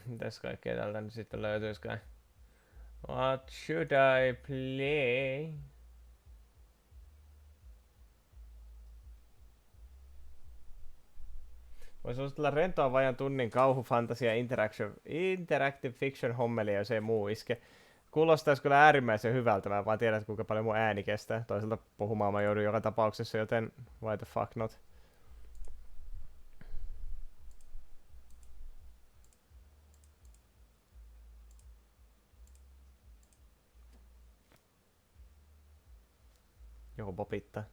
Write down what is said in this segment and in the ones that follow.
Mitäs kaikkea tältä nyt sitten löytyisikään? What should I play? Voisi suositella rentoa vajan tunnin kauhu, fantasia, interactive fiction hommelia, jos ei muu iske. Kuulostaisi kyllä äärimmäisen hyvältä, mä vaan tiedän, kuinka paljon mun ääni kestää. Toisaalta puhumaan mä joudun joka tapauksessa, joten why the fuck not. Joku popittaa.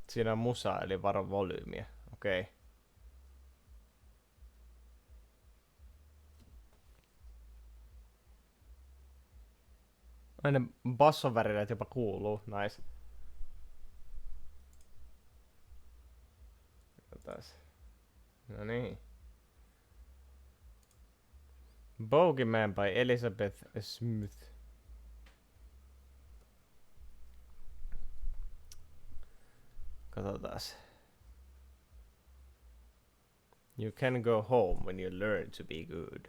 Siinä on musa, eli varo volyymiä. Okei. Okay. Aina basson värineet jopa kuuluu. Nice. Katsotaan. No niin. Bogeyman by Elizabeth Smith. Katsotaan. You can go home when you learn to be good.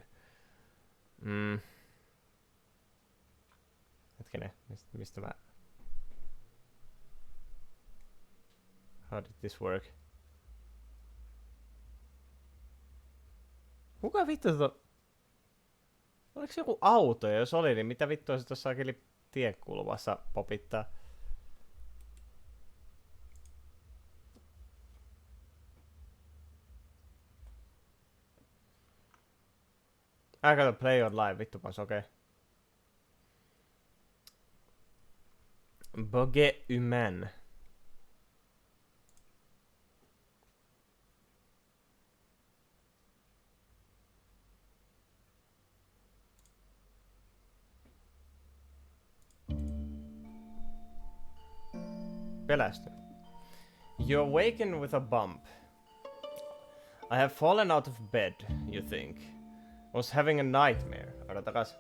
Hetkinen, mistä mä... How did this work? Kuka vittu tota... Oliko se joku auto, ja jos oli, niin mitä vittua se tossa akeli tiekulmassa popittaa? I gotta play on live, vittu kans, okei. Okay. Bogeyman. Pelästy. You awaken with a bump. I have fallen out of bed, you think. Was having a nightmare. Odotakas.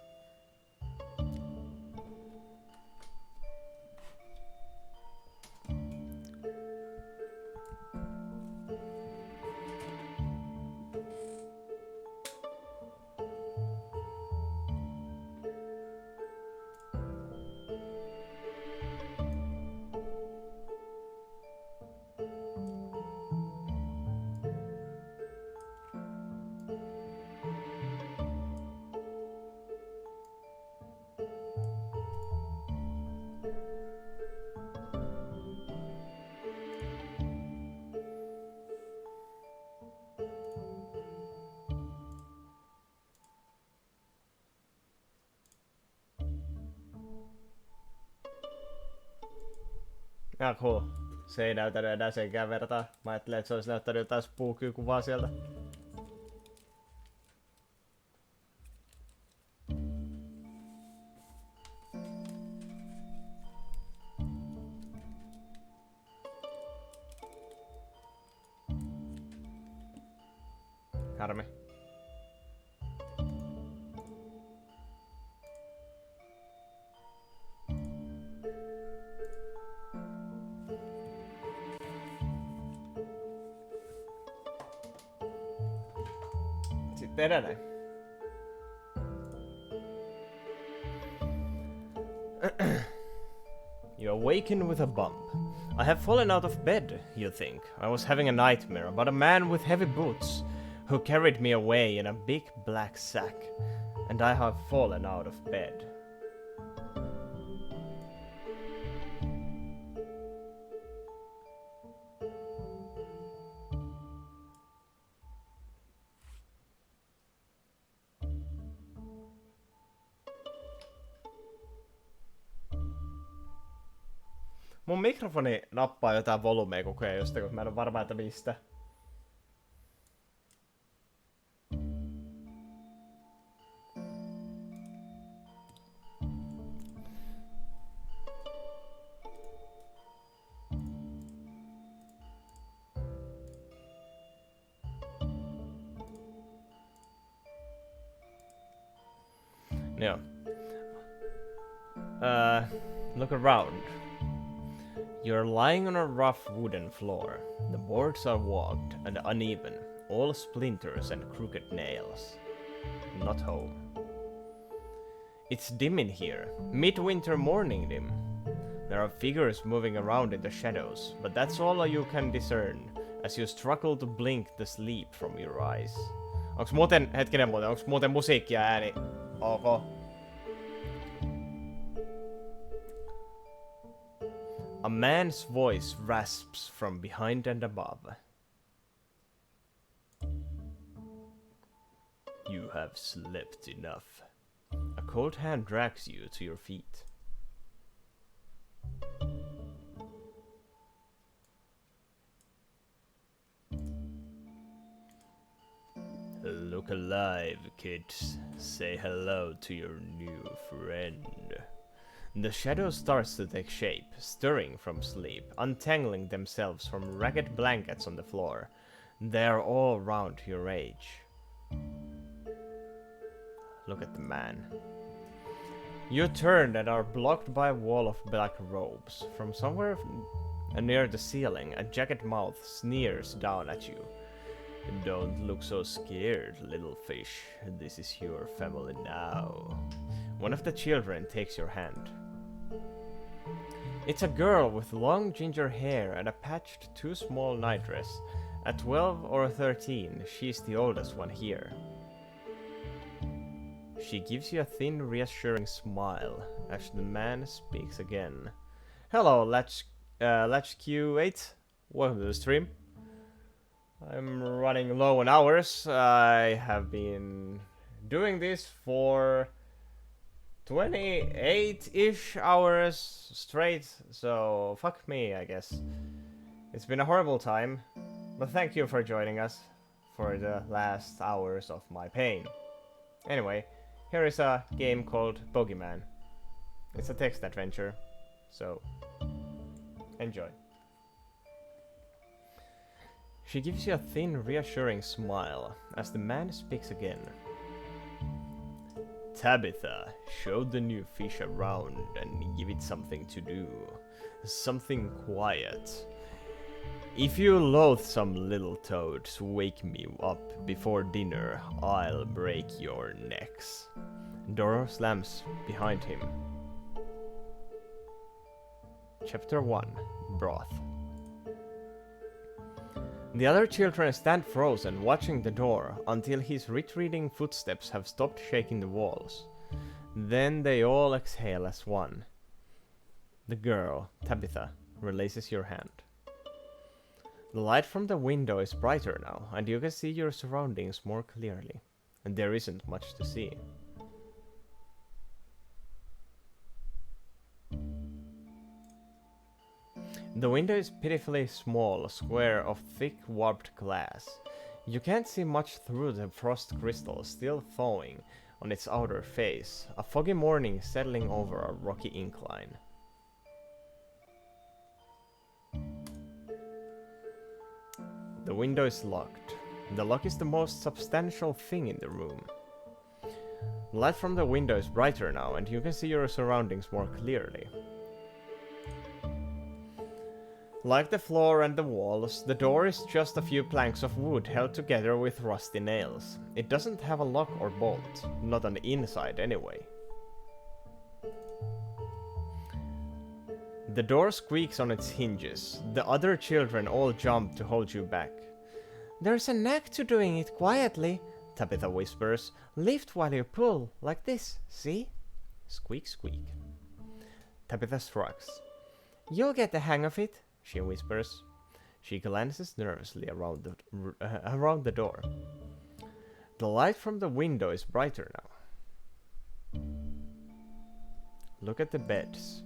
Ja cool. Se ei näytänyt enää senkään vertaa. Mä ajattelin, että se olisi näyttänyt jotain spooky-kuvaa sieltä. Harmi. Sitten edelleen. You awaken with a bump. I have fallen out of bed, you think. I was having a nightmare about a man with heavy boots who carried me away in a big black sack. And I have fallen out of bed. Mun mikrofoni nappaa jotain volumea koko ajan jostain, kun mä en ole varma, että mistä. Yeah. Look around. You're lying on a rough wooden floor. The boards are warped and uneven, all splinters and crooked nails. Not home. It's dim in here, midwinter morning dim. There are figures moving around in the shadows, but that's all you can discern as you struggle to blink the sleep from your eyes. Onks muuten musiikki ja ääni ok? A man's voice rasps from behind and above. You have slept enough. A cold hand drags you to your feet. Look alive, kids. Say hello to your new friend. The shadow starts to take shape, stirring from sleep, untangling themselves from ragged blankets on the floor. They are all round your age. Look at the man. You turn and are blocked by a wall of black robes. From somewhere near the ceiling, a jagged mouth sneers down at you. Don't look so scared, little fish. This is your family now. One of the children takes your hand. It's a girl with long ginger hair and a patched too small nightdress. At 12 or 13, she's the oldest one here. She gives you a thin, reassuring smile as the man speaks again. Hello, Latchq8. Welcome to the stream. I'm running low on hours. I have been doing this for 28-ish hours straight, so fuck me, I guess. It's been a horrible time, but thank you for joining us for the last hours of my pain. Anyway, here is a game called Bogeyman. It's a text adventure, so enjoy. She gives you a thin, reassuring smile as the man speaks again. Tabitha, show the new fish around and give it something to do. Something quiet. If you loathsome little toads wake me up before dinner, I'll break your necks. Door slams behind him. Chapter 1. Broth. The other children stand frozen, watching the door, until his retreating footsteps have stopped shaking the walls. Then they all exhale as one. The girl, Tabitha, releases your hand. The light from the window is brighter now, and you can see your surroundings more clearly. And there isn't much to see. The window is pitifully small, square of thick warped glass. You can't see much through the frost crystal still thawing on its outer face, a foggy morning settling over a rocky incline. The window is locked. The lock is the most substantial thing in the room. The light from the window is brighter now, and you can see your surroundings more clearly. Like the floor and the walls, the door is just a few planks of wood held together with rusty nails. It doesn't have a lock or bolt, not on the inside anyway. The door squeaks on its hinges. The other children all jump to hold you back. There's a knack to doing it quietly, Tabitha whispers. Lift while you pull, like this, see? Squeak, squeak. Tabitha shrugs. You'll get the hang of it, she whispers. She glances nervously around the door. The light from the window is brighter now. Look at the beds.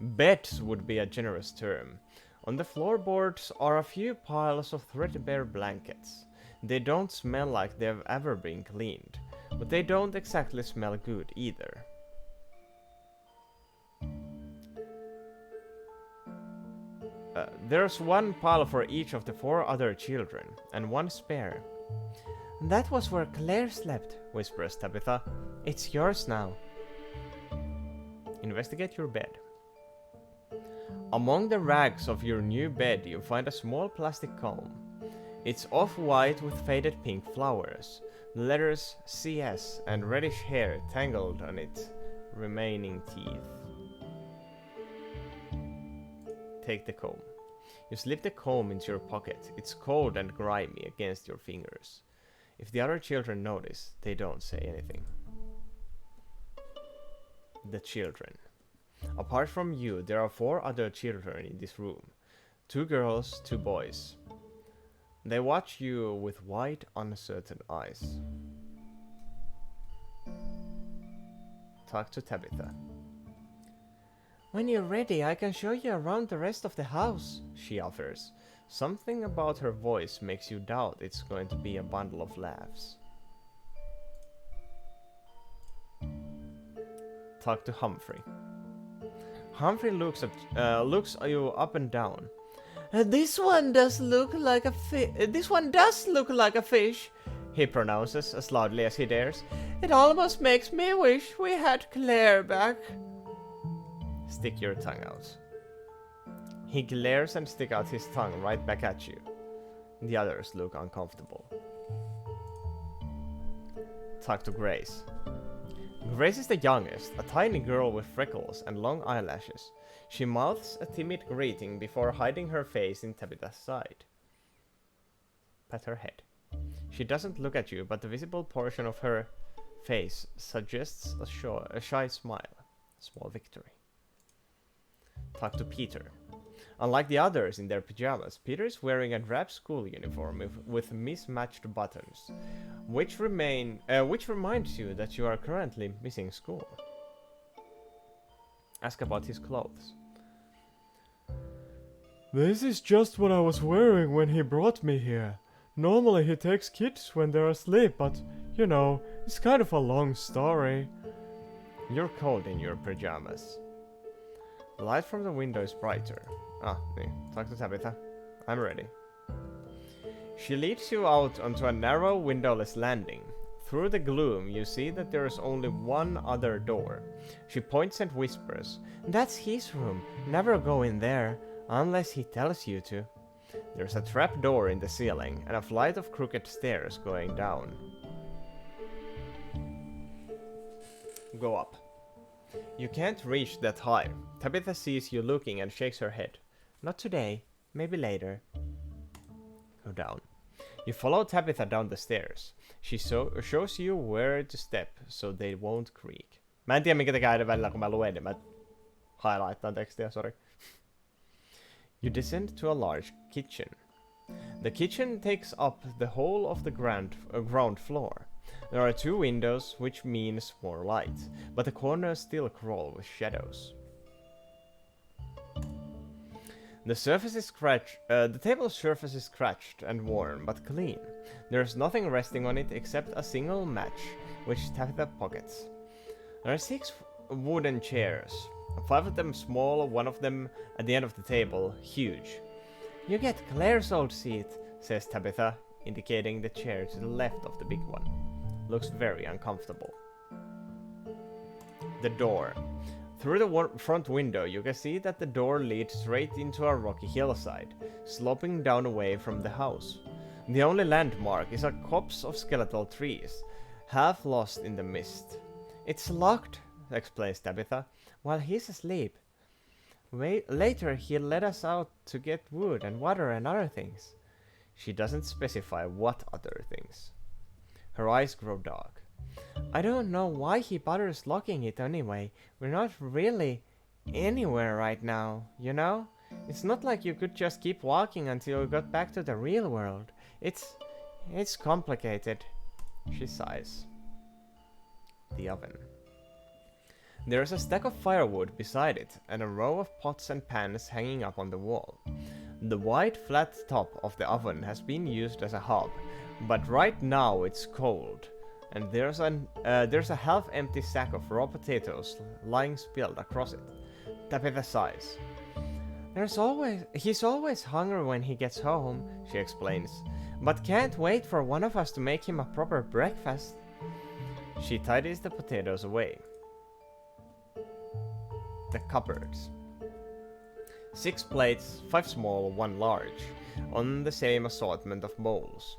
Beds would be a generous term. On the floorboards are a few piles of threadbare blankets. They don't smell like they've ever been cleaned, but they don't exactly smell good either. There's one pile for each of the 4 other children, and one spare. That was where Claire slept, whispers Tabitha. It's yours now. Investigate your bed. Among the rags of your new bed, you find a small plastic comb. It's off-white with faded pink flowers, the letters CS and reddish hair tangled on its remaining teeth. Take the comb. You slip the comb into your pocket. It's cold and grimy against your fingers. If the other children notice, they don't say anything. The children. Apart from you, there are 4 other children in this room. 2 girls, 2 boys. They watch you with wide, uncertain eyes. Talk to Tabitha. When you're ready, I can show you around the rest of the house, she offers. Something about her voice makes you doubt it's going to be a bundle of laughs. Talk to Humphrey. Humphrey looks you up and down. This one does look like a fish, he pronounces as loudly as he dares. It almost makes me wish we had Claire back. Stick your tongue out. He glares and sticks out his tongue right back at you. The others look uncomfortable. Talk to Grace. Grace is the youngest, a tiny girl with freckles and long eyelashes. She mouths a timid greeting before hiding her face in Tabitha's side. Pat her head. She doesn't look at you, but the visible portion of her face suggests a shy smile. Small victory. Talk to Peter. Unlike the others in their pajamas, Peter is wearing a drab school uniform with mismatched buttons, which reminds you that you are currently missing school. Ask about his clothes. This is just what I was wearing when he brought me here. Normally he takes kids when they're asleep, but, you know, it's kind of a long story. You're cold in your pajamas. The light from the window is brighter. Talk to Tabitha. I'm ready. She leads you out onto a narrow windowless landing. Through the gloom, you see that there is only one other door. She points and whispers, "That's his room. Never go in there, unless he tells you to." There's a trap door in the ceiling, and a flight of crooked stairs going down. Go up. You can't reach that high. Tabitha sees you looking and shakes her head. Not today, maybe later. Go down. You follow Tabitha down the stairs. She shows you where to step so they won't creak. Mä en tiedä minkä tekee aina välillä kun mä luen, niin mä highlightaan tekstiä, sorry. You descend to a large kitchen. The kitchen takes up the whole of the ground floor. There are 2 windows, which means more light, but the corners still crawl with shadows. The table's surface is scratched and worn, but clean. There's nothing resting on it except a single match, which Tabitha pockets. There are 6 wooden chairs, 5 of them small, 1 of them at the end of the table, huge. You get Claire's old seat, says Tabitha, indicating the chair to the left of the big one. Looks very uncomfortable. The door. Through the front window, you can see that the door leads straight into a rocky hillside, sloping down away from the house. The only landmark is a copse of skeletal trees, half lost in the mist. It's locked, explains Tabitha, while he's asleep. Later, he let us out to get wood and water and other things. She doesn't specify what other things. Her eyes grow dark. I don't know why he bothers locking it anyway. We're not really anywhere right now, you know? It's not like you could just keep walking until we got back to the real world. It's complicated. She sighs. The oven. There's a stack of firewood beside it, and a row of pots and pans hanging up on the wall. The wide, flat top of the oven has been used as a hob, but right now it's cold, and there's a half-empty sack of raw potatoes lying spilled across it. Tabitha sighs. He's always hungry when he gets home, she explains, but can't wait for one of us to make him a proper breakfast. She tidies the potatoes away. The cupboards. 6 plates, 5 small, 1 large, on the same assortment of bowls.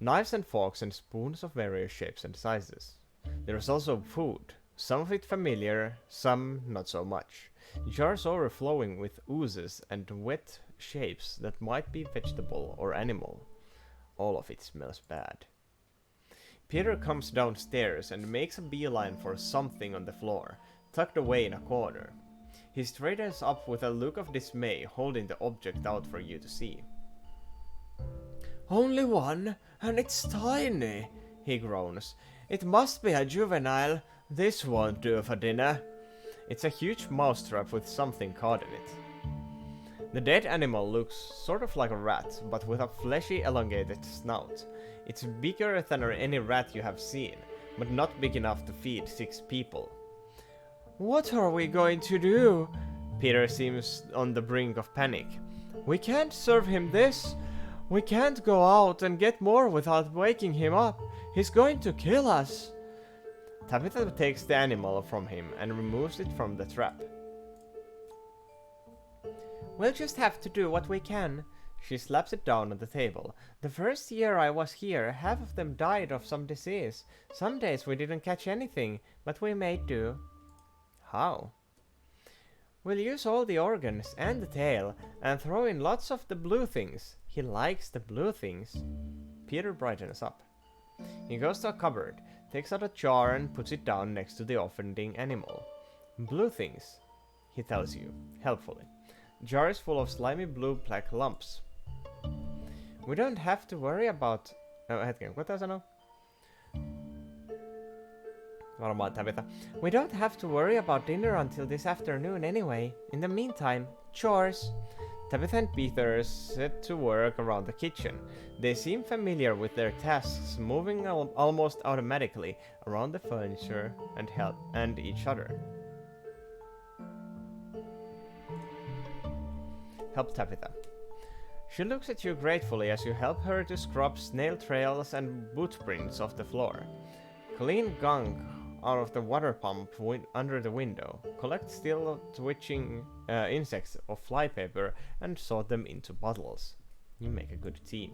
Knives and forks and spoons of various shapes and sizes. There is also food, some of it familiar, some not so much. Jars overflowing with oozes and wet shapes that might be vegetable or animal. All of it smells bad. Peter comes downstairs and makes a beeline for something on the floor, tucked away in a corner. He straightens up with a look of dismay, holding the object out for you to see. Only one, and it's tiny, he groans. It must be a juvenile. This won't do for dinner. It's a huge mousetrap with something caught in it. The dead animal looks sort of like a rat, but with a fleshy, elongated snout. It's bigger than any rat you have seen, but not big enough to feed 6 people. What are we going to do? Peter seems on the brink of panic. We can't serve him this. We can't go out and get more without waking him up. He's going to kill us. Tabitha takes the animal from him and removes it from the trap. We'll just have to do what we can. She slaps it down on the table. The first year I was here, half of them died of some disease. Some days we didn't catch anything, but we made do. How? We'll use all the organs and the tail and throw in lots of the blue things. He likes the blue things. Peter brightens up. He goes to a cupboard, takes out a jar and puts it down next to the offending animal. Blue things, he tells you, helpfully. Jar is full of slimy blue black lumps. We don't have to worry about... Hetken, mitä sanoo? Varmaan Tabitha. We don't have to worry about dinner until this afternoon anyway. In the meantime, chores. Tabitha and Peter set to work around the kitchen. They seem familiar with their tasks, moving almost automatically around the furniture and each other. Help Tabitha. She looks at you gratefully as you help her to scrub snail trails and boot prints off the floor. Clean gunk out of the water pump under the window. Collect still twitching insects of flypaper and sort them into bottles. You make a good team.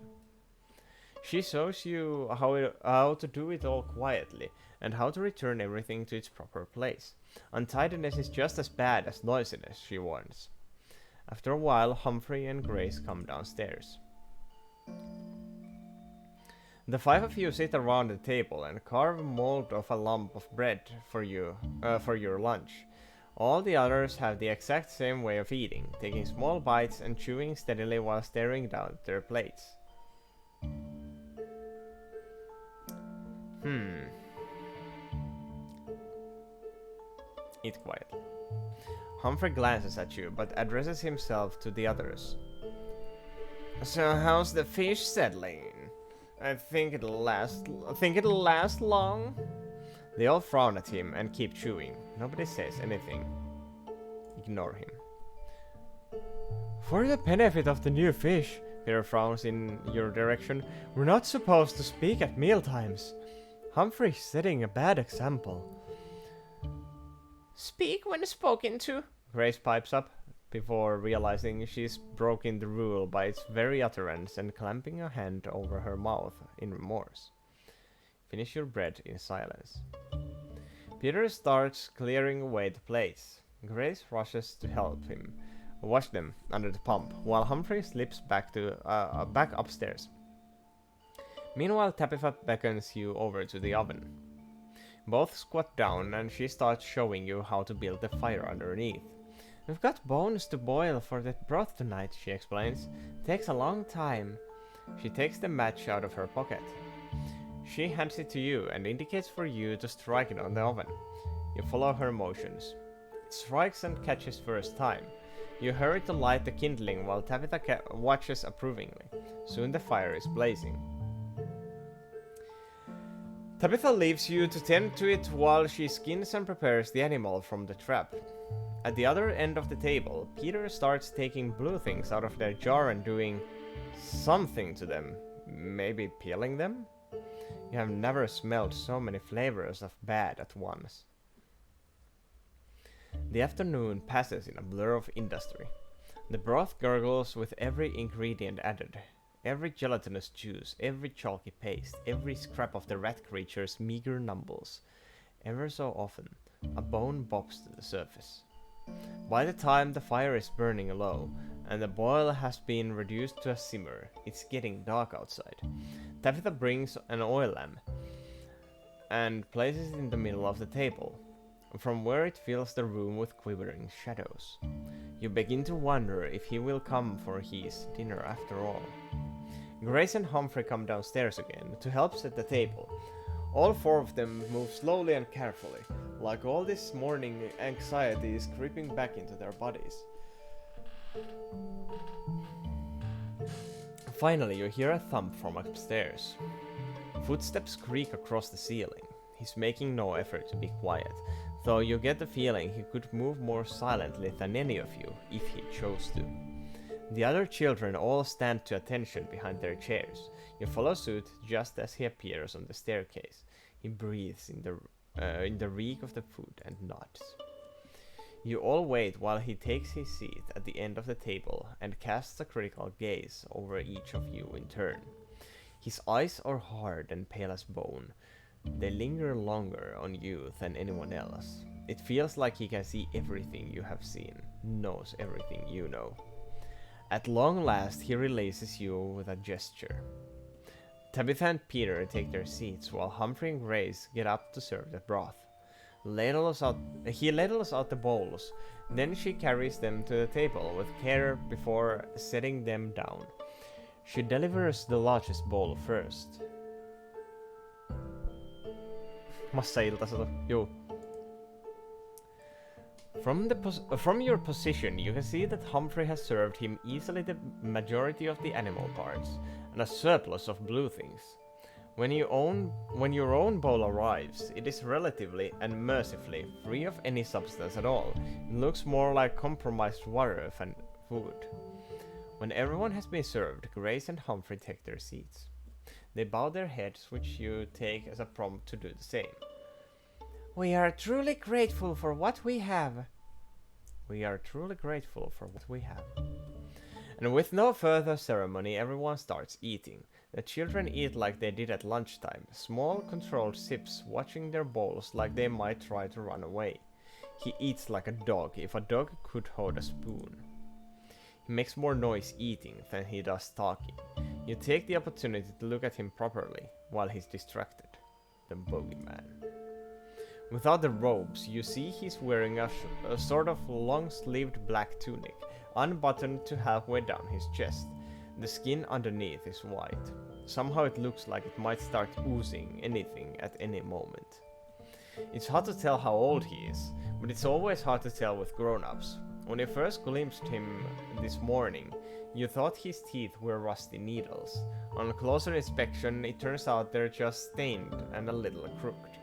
She shows you how to do it all quietly and how to return everything to its proper place. Untidiness is just as bad as noisiness, she warns. After a while, Humphrey and Grace come downstairs. The 5 of you sit around the table and carve mold of a lump of bread for your lunch. All the others have the exact same way of eating, taking small bites and chewing steadily while staring down at their plates. Eat quietly. Humphrey glances at you, but addresses himself to the others. So how's the fish settling? I think it'll last long? They all frown at him and keep chewing. Nobody says anything. Ignore him. For the benefit of the new fish, Peter frowns in your direction, we're not supposed to speak at mealtimes. Humphrey's setting a bad example. Speak when spoken to, Grace pipes up, before realizing she's broken the rule by its very utterance and clamping a hand over her mouth in remorse. Finish your bread in silence. Peter starts clearing away the plates. Grace rushes to help him wash them under the pump, while Humphrey slips back upstairs. Meanwhile, Tabitha beckons you over to the oven. Both squat down and she starts showing you how to build the fire underneath. We've got bones to boil for the broth tonight, she explains. Takes a long time. She takes the match out of her pocket. She hands it to you and indicates for you to strike it on the oven. You follow her motions. It strikes and catches first time. You hurry to light the kindling while Tabitha watches approvingly. Soon the fire is blazing. Tabitha leaves you to tend to it while she skins and prepares the animal from the trap. At the other end of the table, Peter starts taking blue things out of their jar and doing something to them. Maybe peeling them? You have never smelled so many flavors of bad at once. The afternoon passes in a blur of industry. The broth gurgles with every ingredient added. Every gelatinous juice, every chalky paste, every scrap of the rat creature's meager numbles. Ever so often, a bone bops to the surface. By the time the fire is burning low, and the boil has been reduced to a simmer, it's getting dark outside. Tabitha brings an oil lamp and places it in the middle of the table, from where it fills the room with quivering shadows. You begin to wonder if he will come for his dinner after all. Grace and Humphrey come downstairs again to help set the table. All four of them move slowly and carefully, like all this morning anxiety is creeping back into their bodies. Finally, you hear a thump from upstairs. Footsteps creak across the ceiling. He's making no effort to be quiet, though you get the feeling he could move more silently than any of you if he chose to. The other children all stand to attention behind their chairs. You follow suit just as he appears on the staircase. He breathes in the reek of the food and nods. You all wait while he takes his seat at the end of the table and casts a critical gaze over each of you in turn. His eyes are hard and pale as bone. They linger longer on you than anyone else. It feels like he can see everything you have seen, knows everything you know. At long last, he releases you with a gesture. Tabitha and Peter take their seats while Humphrey and Grace get up to serve the broth. He ladles out the bowls, then she carries them to the table with care before setting them down. She delivers the largest bowl first. Massa-ilta sato. Juu. From your position, you can see that Humphrey has served him easily the majority of the animal parts, and a surplus of blue things. When your own bowl arrives, it is relatively and mercifully free of any substance at all. It looks more like compromised water than food. When everyone has been served, Grace and Humphrey take their seats. They bow their heads, which you take as a prompt to do the same. We are truly grateful for what we have. We are truly grateful for what we have. And with no further ceremony, everyone starts eating. The children eat like they did at lunchtime, small controlled sips, watching their bowls like they might try to run away. He eats like a dog, if a dog could hold a spoon. He makes more noise eating than he does talking. You take the opportunity to look at him properly, while he's distracted. The Bogeyman. Without the robes, you see he's wearing a sort of long-sleeved black tunic, unbuttoned to halfway down his chest. The skin underneath is white. Somehow it looks like it might start oozing anything at any moment. It's hard to tell how old he is, but it's always hard to tell with grown-ups. When you first glimpsed him this morning, you thought his teeth were rusty needles. On closer inspection, it turns out they're just stained and a little crooked.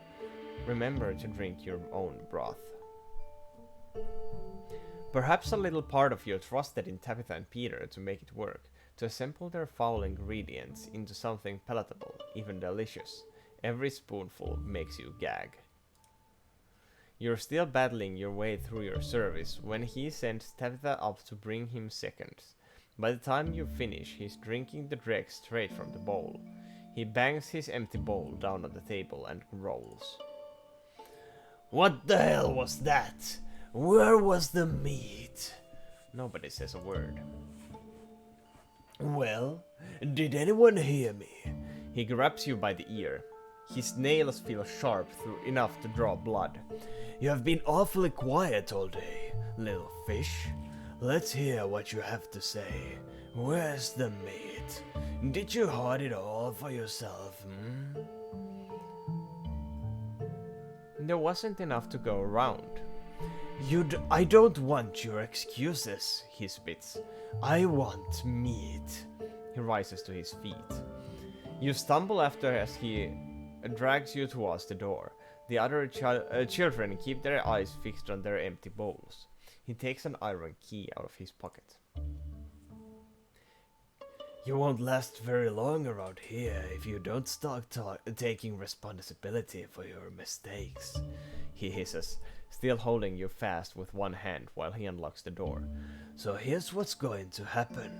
Remember to drink your own broth. Perhaps a little part of you trusted in Tabitha and Peter to make it work, to assemble their foul ingredients into something palatable, even delicious. Every spoonful makes you gag. You're still battling your way through your service when he sends Tabitha up to bring him seconds. By the time you finish, he's drinking the dregs straight from the bowl. He bangs his empty bowl down on the table and growls. What the hell was that? Where was the meat? Nobody says a word. Well, did anyone hear me? He grabs you by the ear. His nails feel sharp enough to draw blood. You have been awfully quiet all day, little fish. Let's hear what you have to say. Where's the meat? Did you hoard it all for yourself, There wasn't enough to go around. I don't want your excuses, he spits. I want meat. He rises to his feet. You stumble after as he drags you towards the door. The other children keep their eyes fixed on their empty bowls. He takes an iron key out of his pocket. You won't last very long around here if you don't start taking responsibility for your mistakes, he hisses, still holding you fast with one hand while he unlocks the door. So here's what's going to happen.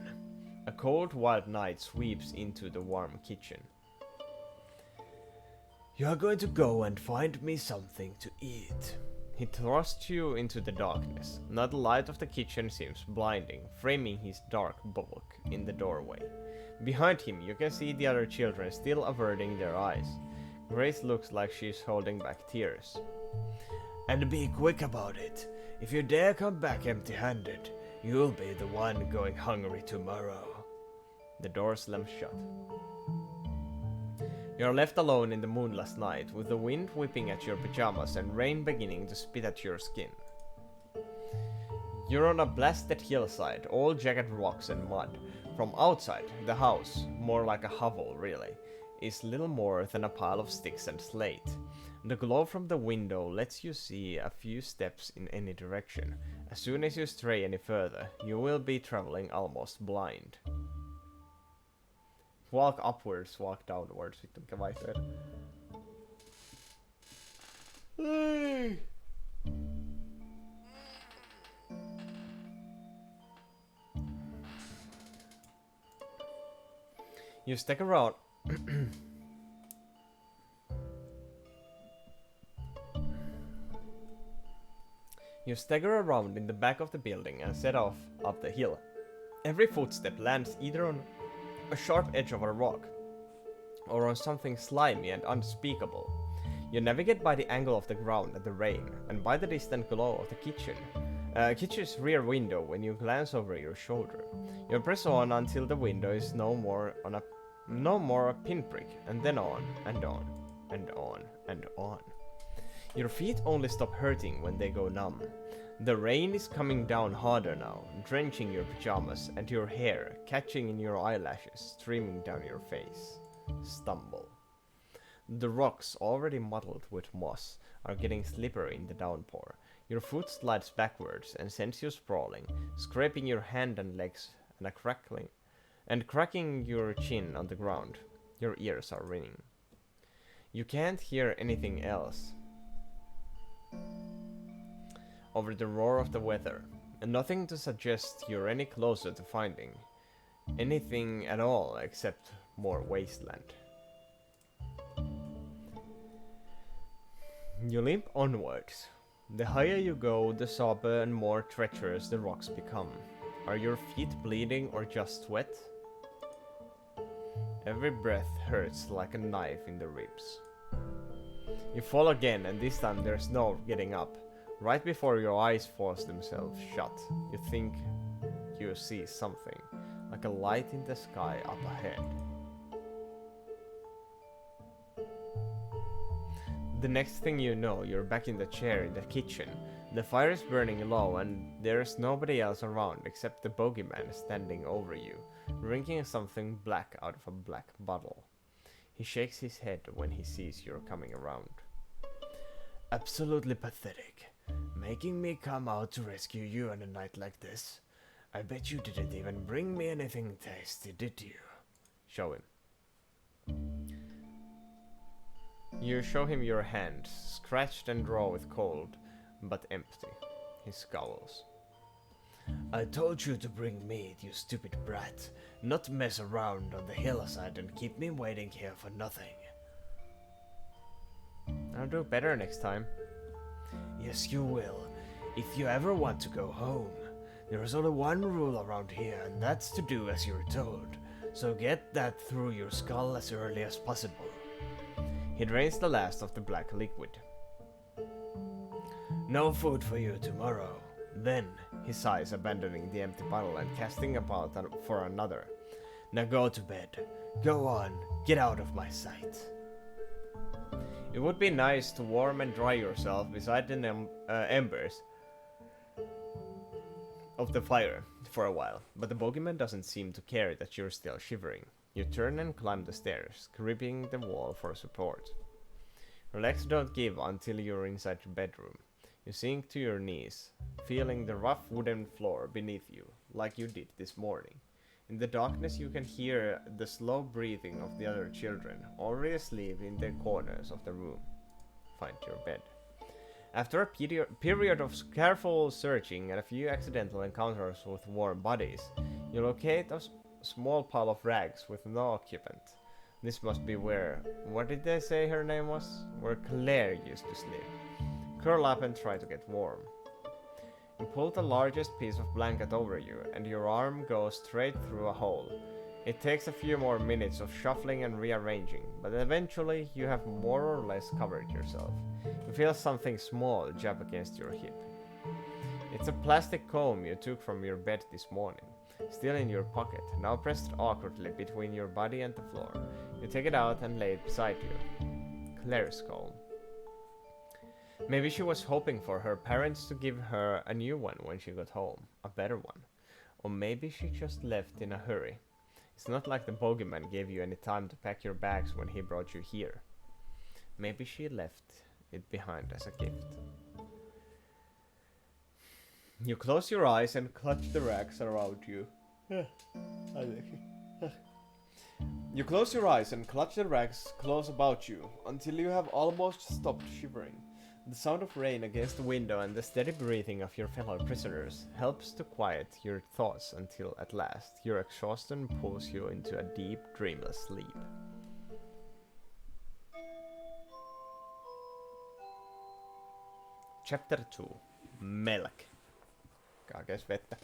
A cold, wild night sweeps into the warm kitchen. You are going to go and find me something to eat. He thrusts you into the darkness. Now the light of the kitchen seems blinding, framing his dark bulk in the doorway. Behind him you can see the other children still averting their eyes. Grace looks like she's holding back tears. And be quick about it. If you dare come back empty-handed, you'll be the one going hungry tomorrow. The door slams shut. You are left alone in the moonless night, with the wind whipping at your pajamas and rain beginning to spit at your skin. You're on a blasted hillside, all jagged rocks and mud. From outside, the house, more like a hovel really, is little more than a pile of sticks and slate. The glow from the window lets you see a few steps in any direction. As soon as you stray any further, you will be traveling almost blind. Walk upwards, walk downwards. Vittu mikä vaihtoehto. You stick around. You stagger around in the back of the building and set off up the hill. Every footstep lands either on a sharp edge of a rock or on something slimy and unspeakable. You navigate by the angle of the ground and the rain, and by the distant glow of the kitchen's rear window when you glance over your shoulder. You press on until the window is no more a pinprick, and then on and on and on and on. Your feet only stop hurting when they go numb. The rain is coming down harder now, drenching your pajamas and your hair, catching in your eyelashes, streaming down your face. Stumble. The rocks, already muddled with moss, are getting slippery in the downpour. Your foot slides backwards and sends you sprawling, scraping your hand and legs and cracking your chin on the ground. Your ears are ringing. You can't hear anything else over the roar of the weather, and nothing to suggest you're any closer to finding anything at all except more wasteland. You limp onwards. The higher you go, the sharper and more treacherous the rocks become. Are your feet bleeding or just sweat? Every breath hurts like a knife in the ribs. You fall again, and this time there's no getting up. Right before your eyes force themselves shut, you think you see something, like a light in the sky up ahead. The next thing you know, you're back in the chair in the kitchen. The fire is burning low, and there's nobody else around except the Bogeyman standing over you, drinking something black out of a black bottle. He shakes his head when he sees you're coming around. Absolutely pathetic. Making me come out to rescue you on a night like this. I bet you didn't even bring me anything tasty, did you? Show him. You show him your hand, scratched and raw with cold, but empty. He scowls. I told you to bring meat, you stupid brat, not mess around on the hillside and keep me waiting here for nothing. I'll do better next time. Yes, you will. If you ever want to go home. There is only one rule around here, and that's to do as you're told. So get that through your skull as early as possible. He drains the last of the black liquid. No food for you tomorrow. Then, he sighs, abandoning the empty bottle and casting about for another. Now go to bed. Go on, get out of my sight. It would be nice to warm and dry yourself beside the embers of the fire for a while, but the Bogeyman doesn't seem to care that you're still shivering. You turn and climb the stairs, gripping the wall for support. Your legs don't give until you're inside your bedroom. You sink to your knees, feeling the rough wooden floor beneath you, like you did this morning. In the darkness you can hear the slow breathing of the other children, already asleep in their corners of the room. Find your bed. After a period of careful searching and a few accidental encounters with warm bodies, you locate a small pile of rags with no occupant. This must be where, what did they say her name was? Where Claire used to sleep. Curl up and try to get warm. You pull the largest piece of blanket over you, and your arm goes straight through a hole. It takes a few more minutes of shuffling and rearranging, but eventually you have more or less covered yourself. You feel something small jab against your hip. It's a plastic comb you took from your bed this morning, still in your pocket, now pressed awkwardly between your body and the floor. You take it out and lay it beside you. Claire's comb. Maybe she was hoping for her parents to give her a new one when she got home, a better one. Or maybe she just left in a hurry. It's not like the Bogeyman gave you any time to pack your bags when he brought you here. Maybe she left it behind as a gift. You close your eyes and clutch the rags around you. You close your eyes and clutch the rags close about you until you have almost stopped shivering. The sound of rain against the window and the steady breathing of your fellow prisoners helps to quiet your thoughts until at last your exhaustion pulls you into a deep, dreamless sleep. Chapter 2. Melk. Kaakees vettä.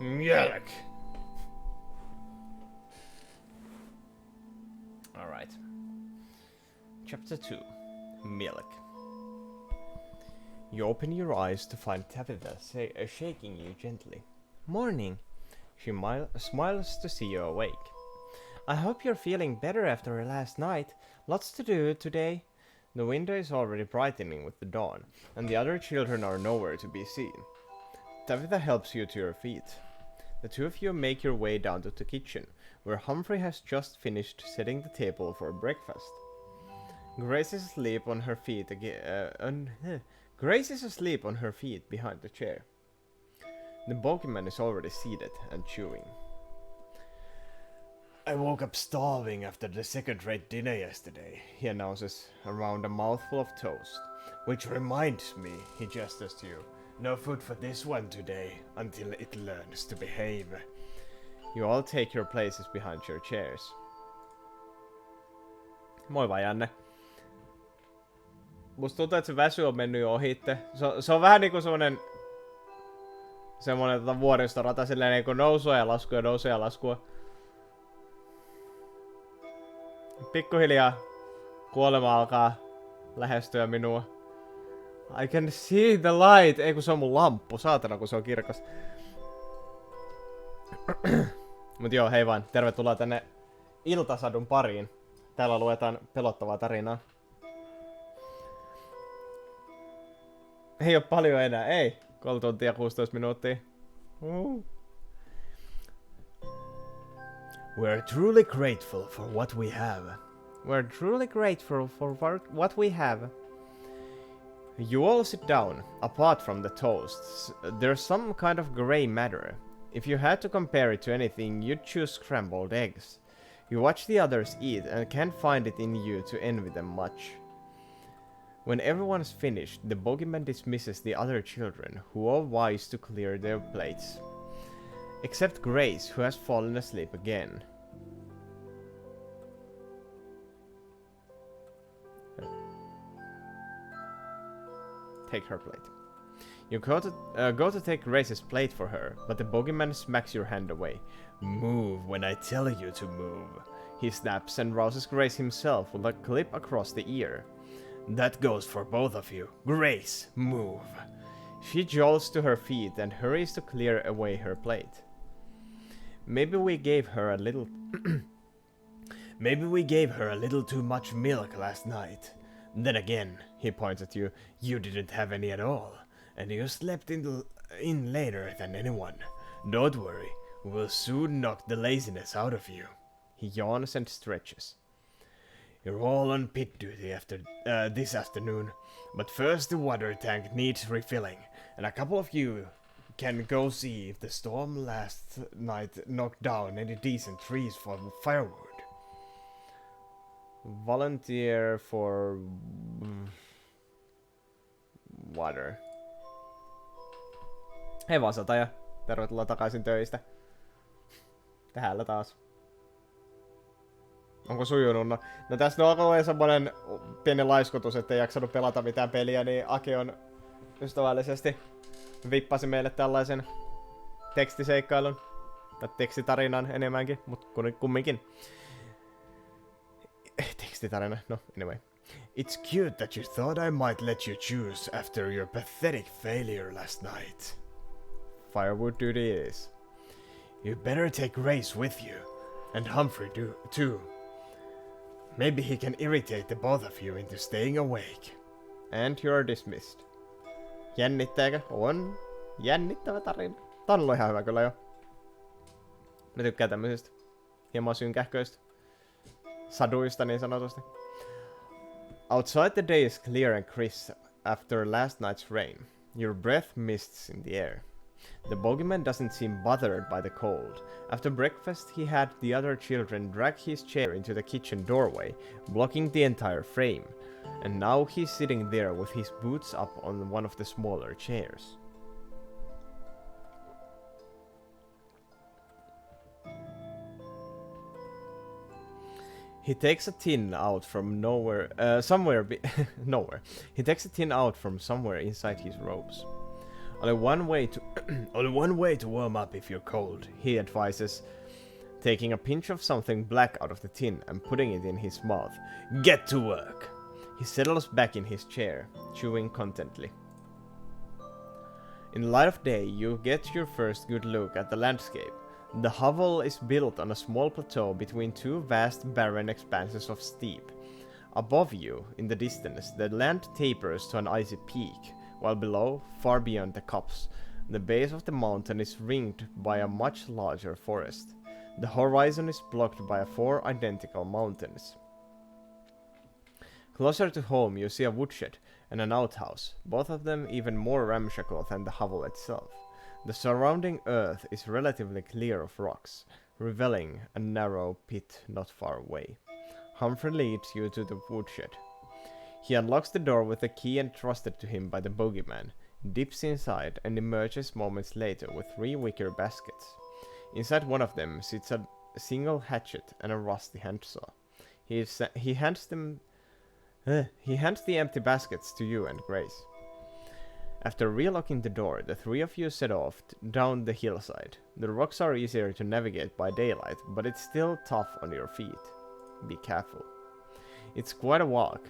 Milk. Alright. Chapter 2. Milk. You open your eyes to find Tabitha shaking you gently. Morning. She smiles to see you awake. I hope you're feeling better after last night. Lots to do today. The window is already brightening with the dawn, and the other children are nowhere to be seen. Tabitha helps you to your feet. The two of you make your way down to the kitchen, where Humphrey has just finished setting the table for breakfast. Grace is asleep on her feet Grace is asleep on her feet behind the chair. The Bogeyman is already seated and chewing. I woke up starving after the second-rate dinner yesterday, he announces around a mouthful of toast. Which reminds me, he gestures to you. No food for this one today, until it learns to behave. You all take your places behind your chairs. Moi vaan, Janne. Musta tuntuu, että se väsy on mennyt jo ohitte. Se on vähän niinku semmonen vuoristorata, silleen niinku nousua ja laskua, nousua ja laskua. Pikkuhiljaa kuolema alkaa lähestyä minua. I can see the light. Ei kun se on mun lamppu, saatana kun se on kirkas. Mut joo, hei vaan, tervetuloa tänne Iltasadun pariin. Täällä luetaan pelottavaa tarinaa. Ei oo paljon enää, ei. 3 tuntia 16 minuuttia. We're truly grateful for what we have. We're truly grateful for what we have. You all sit down. Apart from the toasts, there's some kind of grey matter. If you had to compare it to anything, you'd choose scrambled eggs. You watch the others eat and can't find it in you to envy them much. When everyone's finished, the Bogeyman dismisses the other children, who all rise to clear their plates. Except Grace, who has fallen asleep again. Take her plate. You go to take Grace's plate for her, but the Bogeyman smacks your hand away. Move when I tell you to move. He snaps and rouses Grace himself with a clip across the ear. That goes for both of you. Grace, move. She jolts to her feet and hurries to clear away her plate. Maybe we gave her a little... Maybe we gave her a little too much milk last night. Then again, he points at you, you didn't have any at all. And you slept in later than anyone. Don't worry, we'll soon knock the laziness out of you. He yawns and stretches. You're all on pit duty after this afternoon, but first the water tank needs refilling, and a couple of you can go see if the storm last night knocked down any decent trees for firewood. Volunteer for water. Hei vaan Sataja, tervetuloa takaisin töistä. Täällä taas. Onko sujunut? No tässä on ollut semmonen pieni laiskutus, ettei jaksanut pelata mitään peliä, niin Aki on ystävällisesti vippasi meille tällaisen tekstiseikkailun. Tai tekstitarinan enemmänkin, mutta kumminkin. Tekstitarina, no anyway. It's cute that you thought I might let you choose after your pathetic failure last night. Firewood duty it is. You better take Grace with you, and Humphrey too. Maybe he can irritate the both of you into staying awake. And you're dismissed. Jännittääkö? On jännittävä tarina. Tää on ollut ihan hyvä kyllä jo. Mä tykkään tämmöisistä hieman synkähköistä saduista niin sanotusti. Outside the day is clear and crisp after last night's rain. Your breath mists in the air. The Bogeyman doesn't seem bothered by the cold. After breakfast, he had the other children drag his chair into the kitchen doorway, blocking the entire frame. And now he's sitting there with his boots up on one of the smaller chairs. He takes a tin out from nowhere, nowhere. He takes a tin out from somewhere inside his robes. Only one way to warm up if you're cold, he advises, taking a pinch of something black out of the tin and putting it in his mouth. Get to work! He settles back in his chair, chewing contentedly. In the light of day, you get your first good look at the landscape. The hovel is built on a small plateau between two vast barren expanses of steep. Above you, in the distance, the land tapers to an icy peak, while below, far beyond the copse, the base of the mountain is ringed by a much larger forest. The horizon is blocked by 4 identical mountains. Closer to home, you see a woodshed and an outhouse, both of them even more ramshackle than the hovel itself. The surrounding earth is relatively clear of rocks. revealing a narrow pit not far away. Humphrey leads you to the woodshed. He unlocks the door with a key entrusted to him by the Bogeyman, dips inside, and emerges moments later with 3 wicker baskets. Inside one of them sits a single hatchet and a rusty handsaw. He hands the empty baskets to you and Grace. After relocking the door, the 3 of you set off down the hillside. The rocks are easier to navigate by daylight, but it's still tough on your feet. Be careful. It's quite a walk.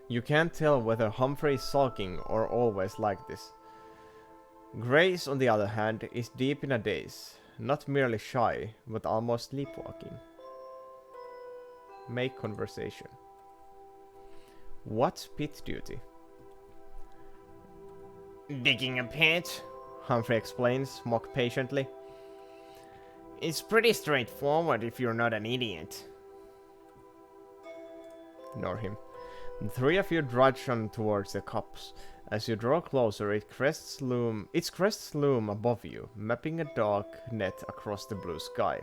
You can't tell whether Humphrey is sulking or always like this. Grace, on the other hand, is deep in a daze, not merely shy, but almost sleepwalking. Make conversation. What's pit duty? Digging a pit, Humphrey explains, mock patiently. It's pretty straightforward if you're not an idiot. Ignore him. The 3 of you trudge on towards the copse. As you draw closer, its crests loom above you, mapping a dark net across the blue sky.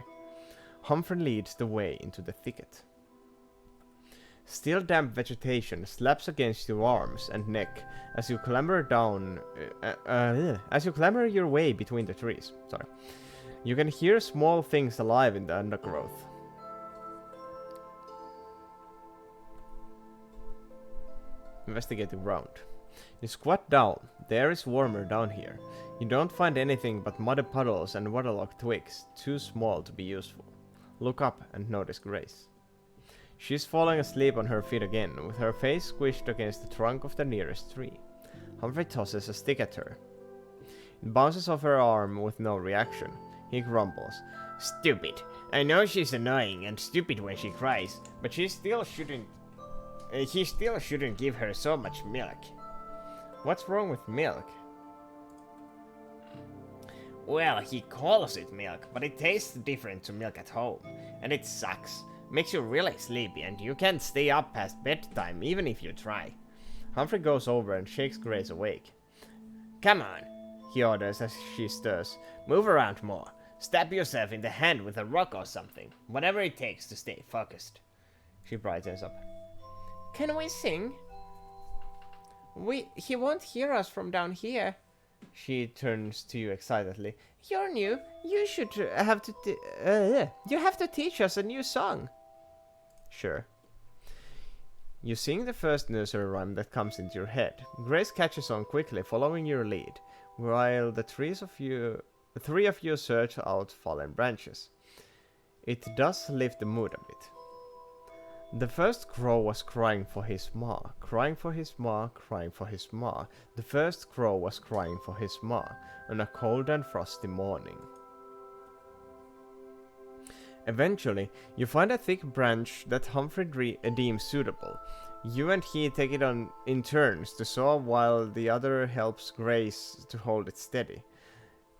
Humphrey leads the way into the thicket. Still damp vegetation slaps against your arms and neck as you clamber your way between the trees. Sorry. You can hear small things alive in the undergrowth. Investigating round. You squat down. The air is warmer down here. You don't find anything but muddy puddles and waterlogged twigs, too small to be useful. Look up and notice Grace. She's falling asleep on her feet again, with her face squished against the trunk of the nearest tree. Humphrey tosses a stick at her. It bounces off her arm with no reaction. He grumbles. Stupid. I know she's annoying and stupid when she cries, but he still shouldn't give her so much milk. What's wrong with milk? Well, he calls it milk, but it tastes different to milk at home, and it sucks. Makes you really sleepy, and you can't stay up past bedtime even if you try. Humphrey goes over and shakes Grace awake. Come on, he orders as she stirs. Move around more. Stab yourself in the hand with a rock or something. Whatever it takes to stay focused. She brightens up. Can we sing? He won't hear us from down here. She turns to you excitedly. You're new. You should have to you have to teach us a new song. Sure. You sing the first nursery rhyme that comes into your head. Grace catches on quickly, following your lead, while the 3 of you search out fallen branches. It does lift the mood a bit. The first crow was crying for his ma, crying for his ma, crying for his ma. The first crow was crying for his ma on a cold and frosty morning. Eventually, you find a thick branch that Humphrey deems suitable. You and he take it on in turns to saw while the other helps Grace to hold it steady.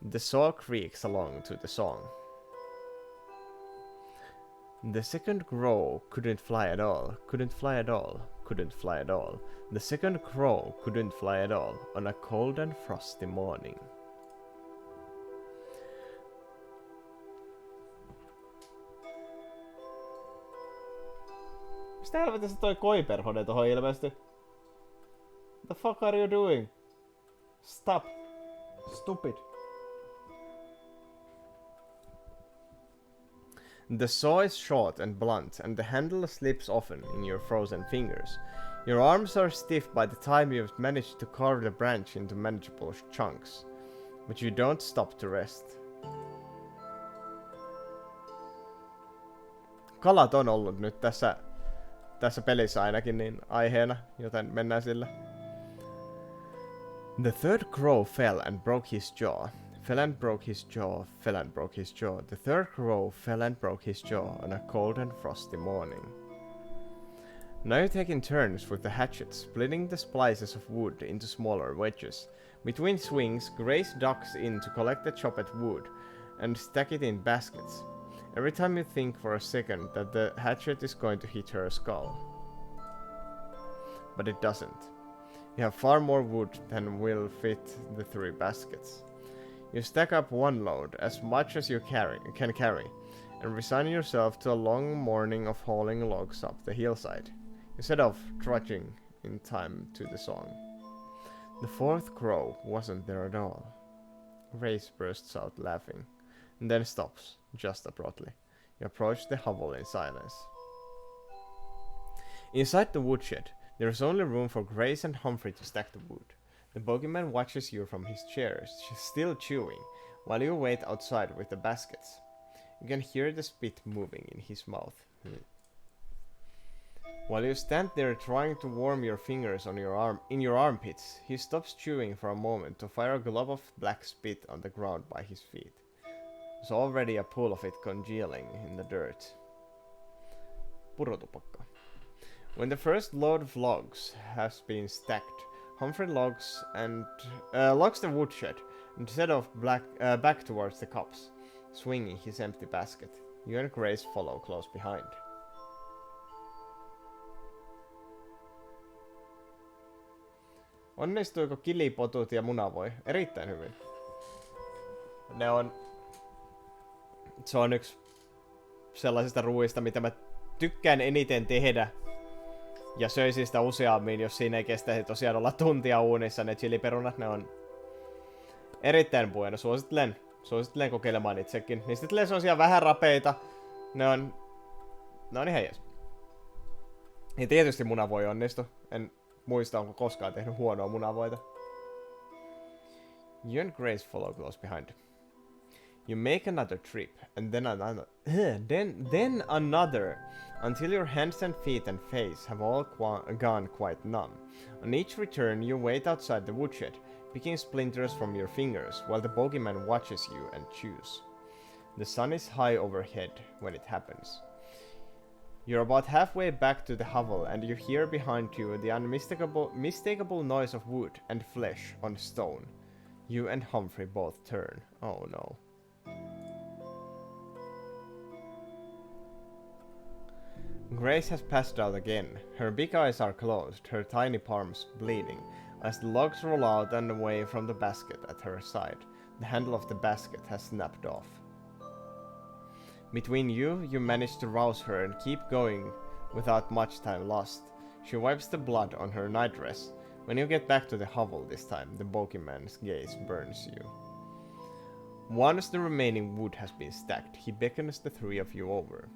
The saw creaks along to the song. The second crow couldn't fly at all, couldn't fly at all, couldn't fly at all. The second crow couldn't fly at all on a cold and frosty morning. Mistä helvetistä toi koiperhonen tohon ilmestyi? What the fuck are you doing? Stop. Stupid. The saw is short and blunt, and the handle slips often in your frozen fingers. Your arms are stiff by the time you've managed to carve the branch into manageable chunks. But you don't stop to rest. Kalat on ollut nyt tässä pelissä ainakin niin aiheena, joten mennään sillä. The third crow fell and broke his jaw. Fell and broke his jaw, fell and broke his jaw. The third crow fell and broke his jaw on a cold and frosty morning. Now you take in turns with the hatchet, splitting the splices of wood into smaller wedges. Between swings, Grace ducks in to collect the chopped wood and stack it in baskets. Every time you think for a second that the hatchet is going to hit her skull. But it doesn't. You have far more wood than will fit the 3 baskets. You stack up one load, as much as you can carry, and resign yourself to a long morning of hauling logs up the hillside. You set off, trudging in time to the song. The fourth crow wasn't there at all. Grace bursts out laughing, and then stops, just abruptly. You approach the hovel in silence. Inside the woodshed, there is only room for Grace and Humphrey to stack the wood. The bogeyman watches you from his chair, still chewing, while you wait outside with the baskets. You can hear the spit moving in his mouth. While you stand there trying to warm your fingers on in your armpits, he stops chewing for a moment to fire a glob of black spit on the ground by his feet. There's already a pool of it congealing in the dirt. Purotupakka. When the first load of logs has been stacked, Humphrey logs the woodshed and set off back towards the copse, swinging his empty basket. You and Grace follow close behind. Onnistuiko kilipotut ja munavoi? Erittäin hyvin. Se on yksi sellaisista ruuista, mitä mä tykkään eniten tehdä. Ja söisin sitä useammin, jos siinä ei kestäisi tosiaan olla tuntia uunissa. Ne chiliperunat, ne on erittäin bueno. Suosittelen kokeilemaan itsekin. Niistä tulee sellaisia vähän rapeita. Ne on ihan jees. Ja tietysti munavoi onnistu. En muista, onko koskaan tehnyt huonoa munavoita. You and Grace follow close behind. You make another trip, and then another, then another, until your hands and feet and face have all gone quite numb. On each return, you wait outside the woodshed, picking splinters from your fingers, while the bogeyman watches you and chews. The sun is high overhead when it happens. You're about halfway back to the hovel, and you hear behind you the unmistakable noise of wood and flesh on stone. You and Humphrey both turn. Oh no. Grace has passed out again. Her big eyes are closed, her tiny palms bleeding, as the logs roll out and away from the basket at her side. The handle of the basket has snapped off. Between you manage to rouse her and keep going without much time lost. She wipes the blood on her nightdress. When you get back to the hovel this time, the bogeyman's gaze burns you. Once the remaining wood has been stacked, he beckons the three of you over.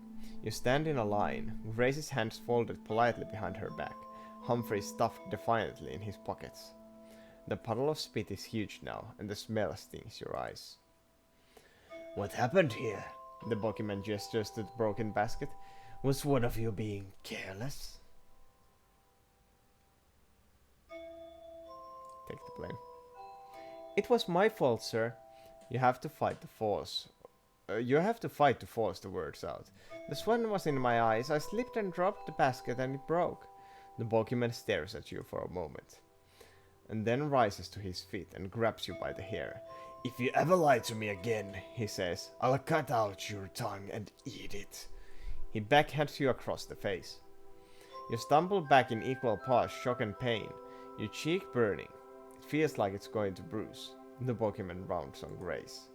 You stand in a line, Grace's hands folded politely behind her back, Humphrey stuffed defiantly in his pockets. The puddle of spit is huge now, and the smell stings your eyes. What happened here? The bogeyman gestures to the broken basket. Was one of you being careless? Take the blame. It was my fault, sir. You have to fight to force the words out. The swan was in my eyes. I slipped and dropped the basket and it broke. The bogeyman stares at you for a moment, and then rises to his feet and grabs you by the hair. If you ever lie to me again, he says, I'll cut out your tongue and eat it. He backhands you across the face. You stumble back in equal parts shock and pain, your cheek burning. It feels like it's going to bruise. The bogeyman rounds on Grace.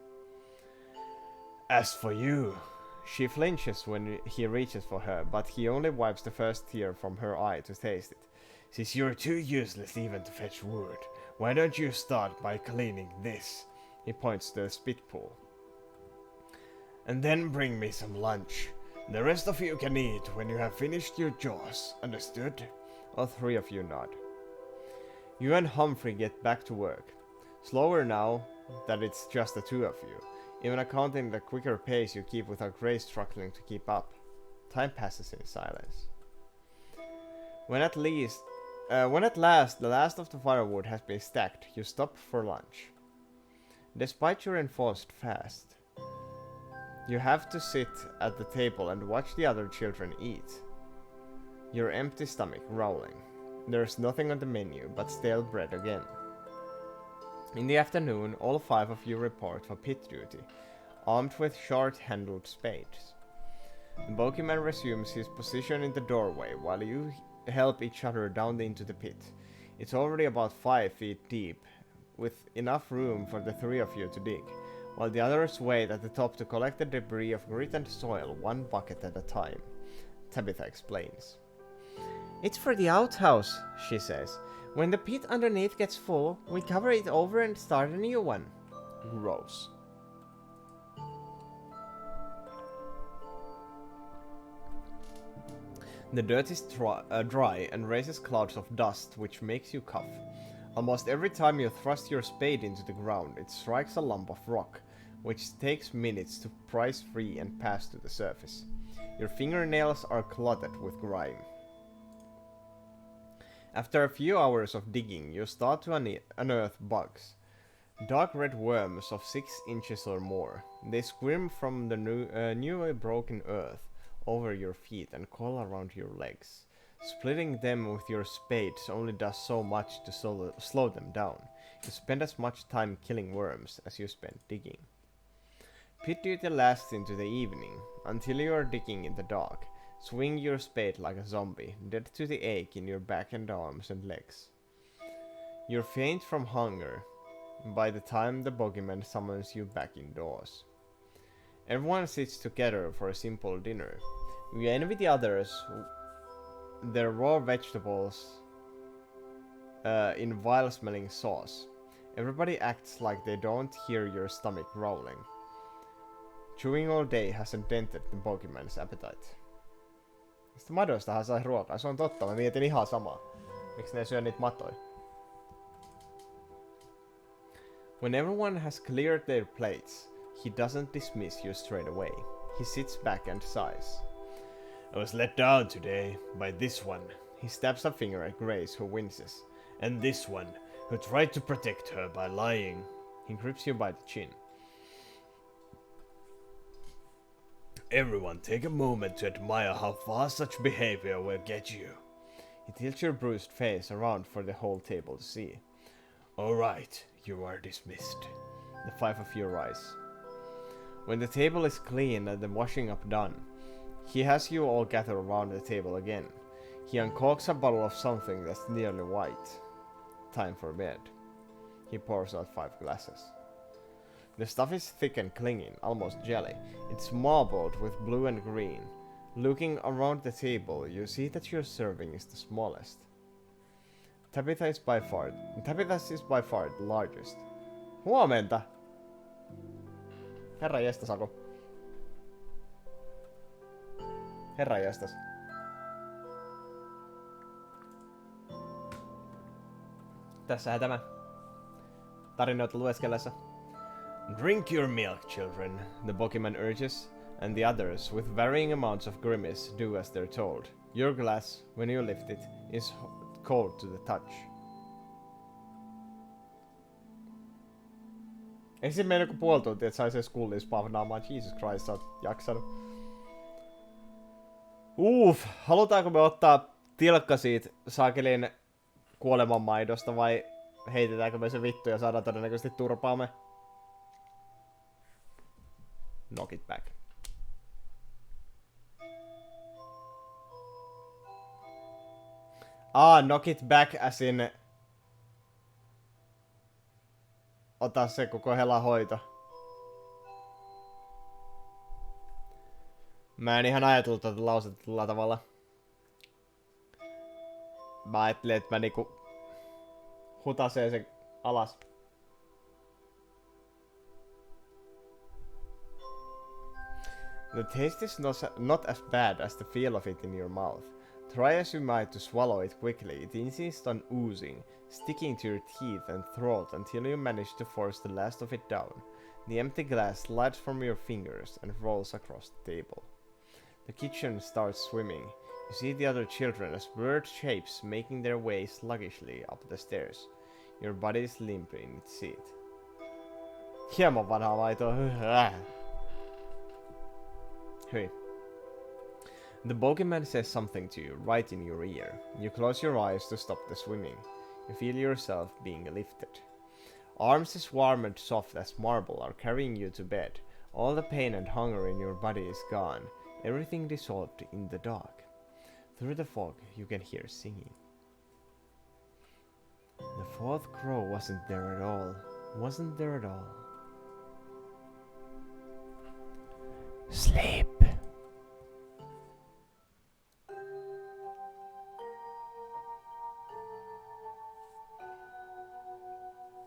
As for you... She flinches when he reaches for her, but he only wipes the first tear from her eye to taste it. Since you're too useless even to fetch wood, why don't you start by cleaning this? He points to the spit pool. And then bring me some lunch. The rest of you can eat when you have finished your chores. Understood? All three of you nod. You and Humphrey get back to work. Slower now that it's just the two of you, even accounting the quicker pace you keep without Grace struggling to keep up. Time passes in silence. When at last the last of the firewood has been stacked, you stop for lunch. Despite your enforced fast, you have to sit at the table and watch the other children eat. Your empty stomach growling. There's nothing on the menu but stale bread again. In the afternoon, all five of you report for pit duty, armed with short-handled spades. The bogeyman resumes his position in the doorway while you help each other down into the pit. It's already about 5 feet deep, with enough room for the three of you to dig, while the others wait at the top to collect the debris of grit and soil one bucket at a time. Tabitha explains. It's for the outhouse, She says. when the pit underneath gets full, we cover it over and start a new one. Rose. The dirt is dry and raises clouds of dust, which makes you cough. Almost every time you thrust your spade into the ground, it strikes a lump of rock, which takes minutes to prise free and pass to the surface. Your fingernails are clotted with grime. After a few hours of digging, you start to unearth bugs. Dark red worms of 6 inches or more. They squirm from the newly broken earth over your feet and crawl around your legs. Splitting them with your spades only does so much to slow them down. You spend as much time killing worms as you spend digging. Pit duty lasts into the evening, until you are digging in the dark. Swing your spade like a zombie, dead to the ache in your back and arms and legs. You're faint from hunger by the time the Bogeyman summons you back indoors. Everyone sits together for a simple dinner. You envy the others, their raw vegetables in vile-smelling sauce. Everybody acts like they don't hear your stomach growling. Chewing all day hasn't dented the Bogeyman's appetite. Mistä madoistahan sai ruokaa? Se on totta, mä mietin ihan samaa. Miksi ne syö niitä matoja? When everyone has cleared their plates, he doesn't dismiss you straight away. He sits back and sighs. I was let down today by this one. He stabs a finger at Grace, who winces. And this one, who tried to protect her by lying. He grips you by the chin. Everyone take a moment to admire how far such behavior will get you. He tilts your bruised face around for the whole table to see. All right, you are dismissed. The 5 of you rise. When the table is clean and the washing up done, he has you all gather around the table again. He uncorks a bottle of something that's nearly white. Time for bed. He pours out 5 glasses. The stuff is thick and clinging, almost jelly. It's marbled with blue and green. Looking around the table, you see that your serving is the smallest. Tabitha's is by far the largest. Huomenta! Herra jestas, Aku. Herra jestas. Tässähän tämä. Tarinoita lueskellessa. Drink your milk, children, The Bogeyman urges, and the others, with varying amounts of grimace, do as they're told. Your glass, when you lift it, is cold to the touch. Ei siinä mene joku puoli tuntia, että saisi edes kulliin spavnaamaan. Jesus Christ, sä oot jaksanut. Halutaanko me ottaa tilkka siitä saakelin kuolemanmaidosta vai heitetäänkö me se vittu ja saadaan todennäköisesti turpaamme? Knock it back. Knock it back as in... Ota se koko hela hoito. Mä en ihan ajatellut tätä lausetta tällä tavalla. Mä ajattelin, että mä niinku hutasee sen alas. The taste is not as bad as the feel of it in your mouth. Try as you might to swallow it quickly, it insists on oozing, sticking to your teeth and throat until you manage to force the last of it down. The empty glass slides from your fingers and rolls across the table. The kitchen starts swimming. You see the other children as blurred shapes making their way sluggishly up the stairs. Your body is limp in its seat. Hieman vanhaa maitoa. Hyi. The Bogeyman says something to you, right in your ear. You close your eyes to stop the swimming. You feel yourself being lifted. Arms as warm and soft as marble are carrying you to bed. All the pain and hunger in your body is gone. Everything dissolved in the dark. Through the fog, you can hear singing. The fourth crow wasn't there at all. Wasn't there at all. Sleep.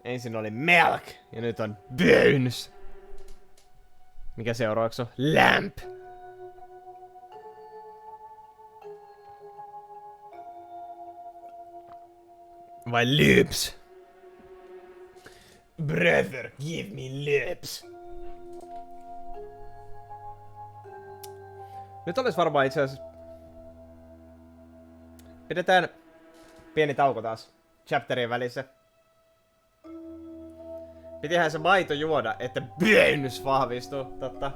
Ensin oli milk ja nyt on bones. Mikä seuraavaksi on? Lamp. Vai lips? Brother, give me lips. Nyt olisi varmaan itse asiassa... Pidetään pieni tauko taas chapterien välissä. Pitihän se maito juoda, että bones vahvistuu, totta.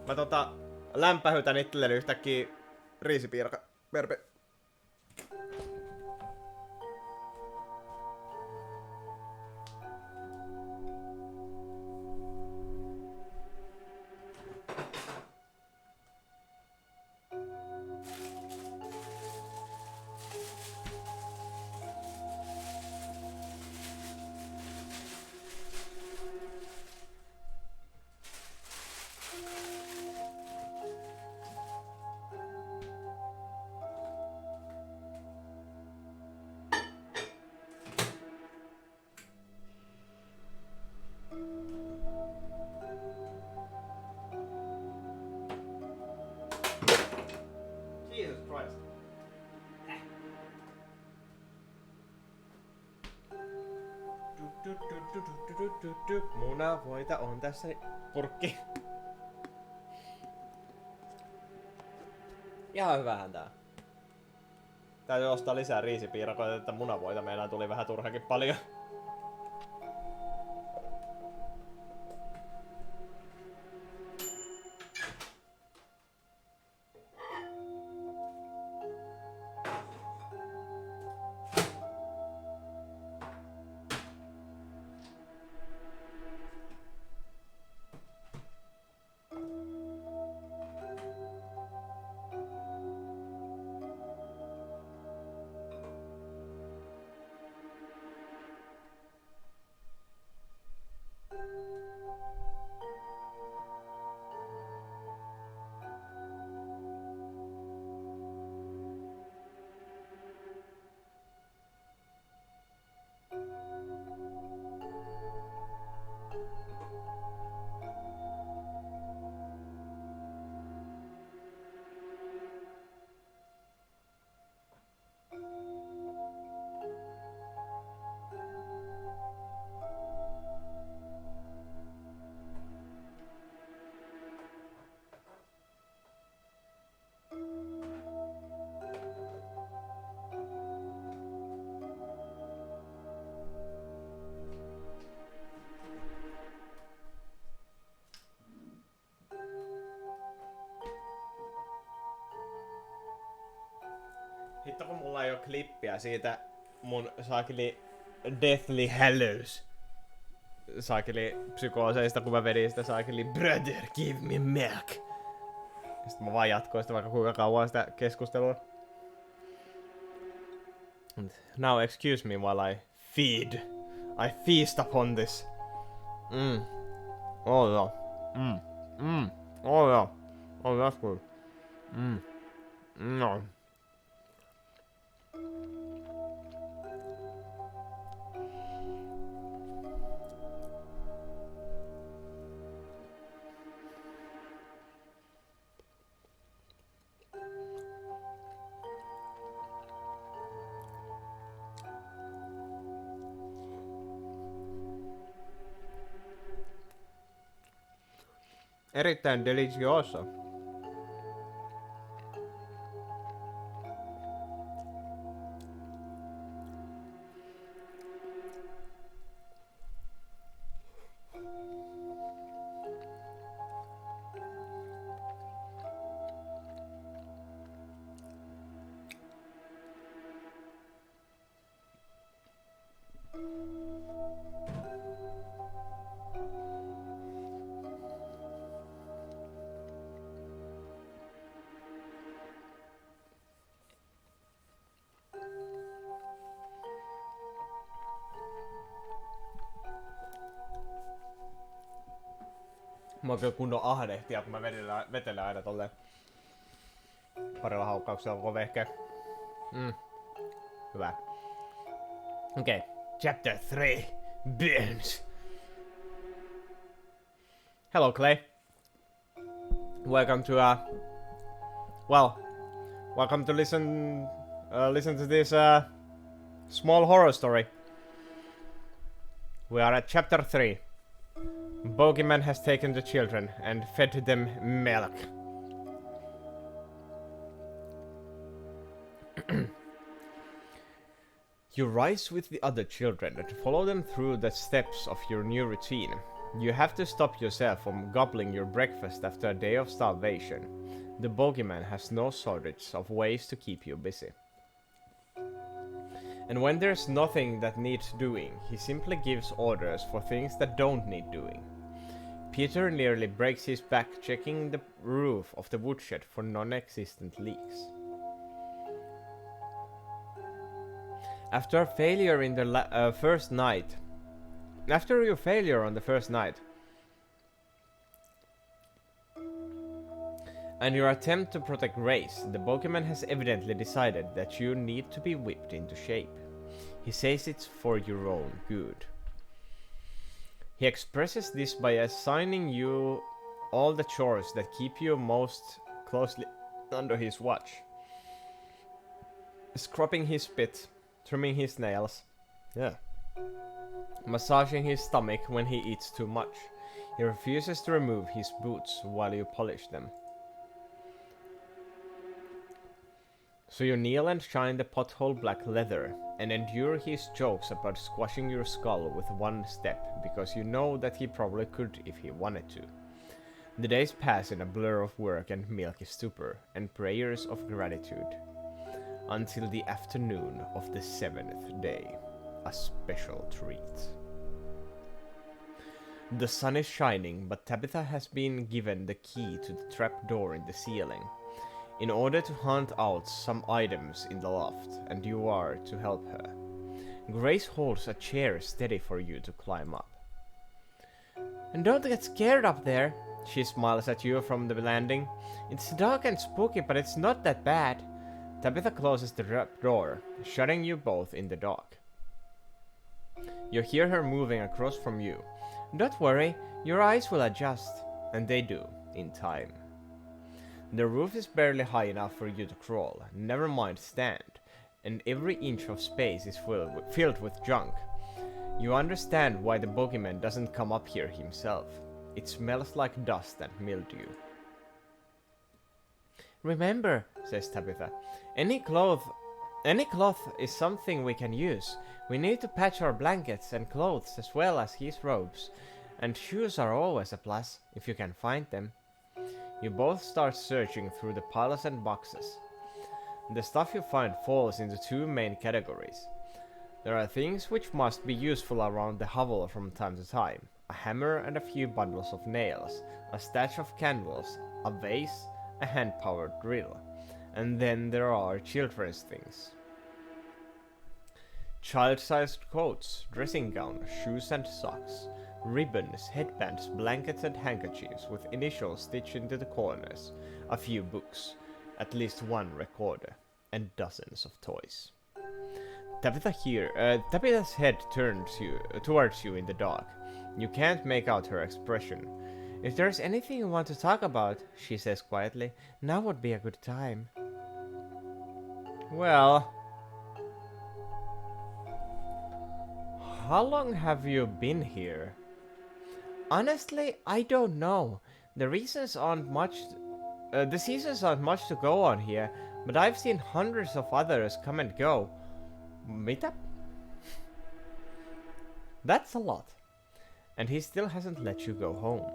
Mä lämpähytän itselleni yhtäkkiä riisipiiraka. Verpe. Jesus Christ. Munavoita on tässä purkki. Ihan hyvähän tää. Täytyy ostaa lisää riisipiirakoita, että munavoita meillä tuli vähän turhakin paljon. Hitto kun mulla ei oo klippiä siitä mun saakeli Deathly Hallows saakeli psykooseista, kun mä vedin sitä saakeli Brother, give me milk. Ja sit mä vaan jatkoin sitä vaikka kuinka kauan sitä keskustelua. Now excuse me while I feed. I feast upon this. Oh yeah. Oh yeah. Oh that's good. No. Erittäin delicioso. Mua kyllä kunnon ahdehtia, kun mä vetelen aina tolleen parilla haukkauksella koko vehkeä. Hyvä. Okei. Okay. Chapter 3. Burns. Hello, Clay. Welcome to welcome to listen to this small horror story. We are at chapter 3. Bogeyman has taken the children and fed them milk. You rise with the other children and follow them through the steps of your new routine. You have to stop yourself from gobbling your breakfast after a day of starvation. The Bogeyman has no shortage of ways to keep you busy. And when there's nothing that needs doing, he simply gives orders for things that don't need doing. Peter nearly breaks his back checking the roof of the woodshed for non-existent leaks. After your failure on the first night, and your attempt to protect Grace, the Bogeyman has evidently decided that you need to be whipped into shape. He says it's for your own good. He expresses this by assigning you all the chores that keep you most closely under his watch. Scrubbing his spit, trimming his nails, massaging his stomach when he eats too much. He refuses to remove his boots while you polish them. So you kneel and shine the pothole black leather, and endure his jokes about squashing your skull with one step, because you know that he probably could if he wanted to. The days pass in a blur of work and milky stupor, and prayers of gratitude, until the afternoon of the 7th day, a special treat. The sun is shining, but Tabitha has been given the key to the trapdoor in the ceiling, in order to hunt out some items in the loft, and you are to help her. Grace holds a chair steady for you to climb up. And don't get scared up there. She smiles at you from the landing. It's dark and spooky, but it's not that bad. Tabitha closes the trapdoor, shutting you both in the dark. You hear her moving across from you. Don't worry, your eyes will adjust. And they do, in time. The roof is barely high enough for you to crawl, never mind stand, and every inch of space is filled with junk. You understand why the Bogeyman doesn't come up here himself. It smells like dust and mildew. Remember, says Tabitha, any cloth is something we can use. We need to patch our blankets and clothes as well as his robes. And shoes are always a plus, if you can find them. You both start searching through the piles and boxes. The stuff you find falls into two main categories. There are things which must be useful around the hovel from time to time. A hammer and a few bundles of nails, a stash of candles, a vase, a hand-powered drill. And then there are children's things. Child-sized coats, dressing gowns, shoes and socks, ribbons, headbands, blankets and handkerchiefs with initials stitched into the corners, a few books, at least one recorder, and dozens of toys. Tabitha's head turns towards you in the dark. You can't make out her expression. If there's anything you want to talk about, she says quietly, now would be a good time. Well, how long have you been here? Honestly, I don't know. The seasons aren't much to go on here, but I've seen hundreds of others come and go. Meet up? That's a lot. And he still hasn't let you go home.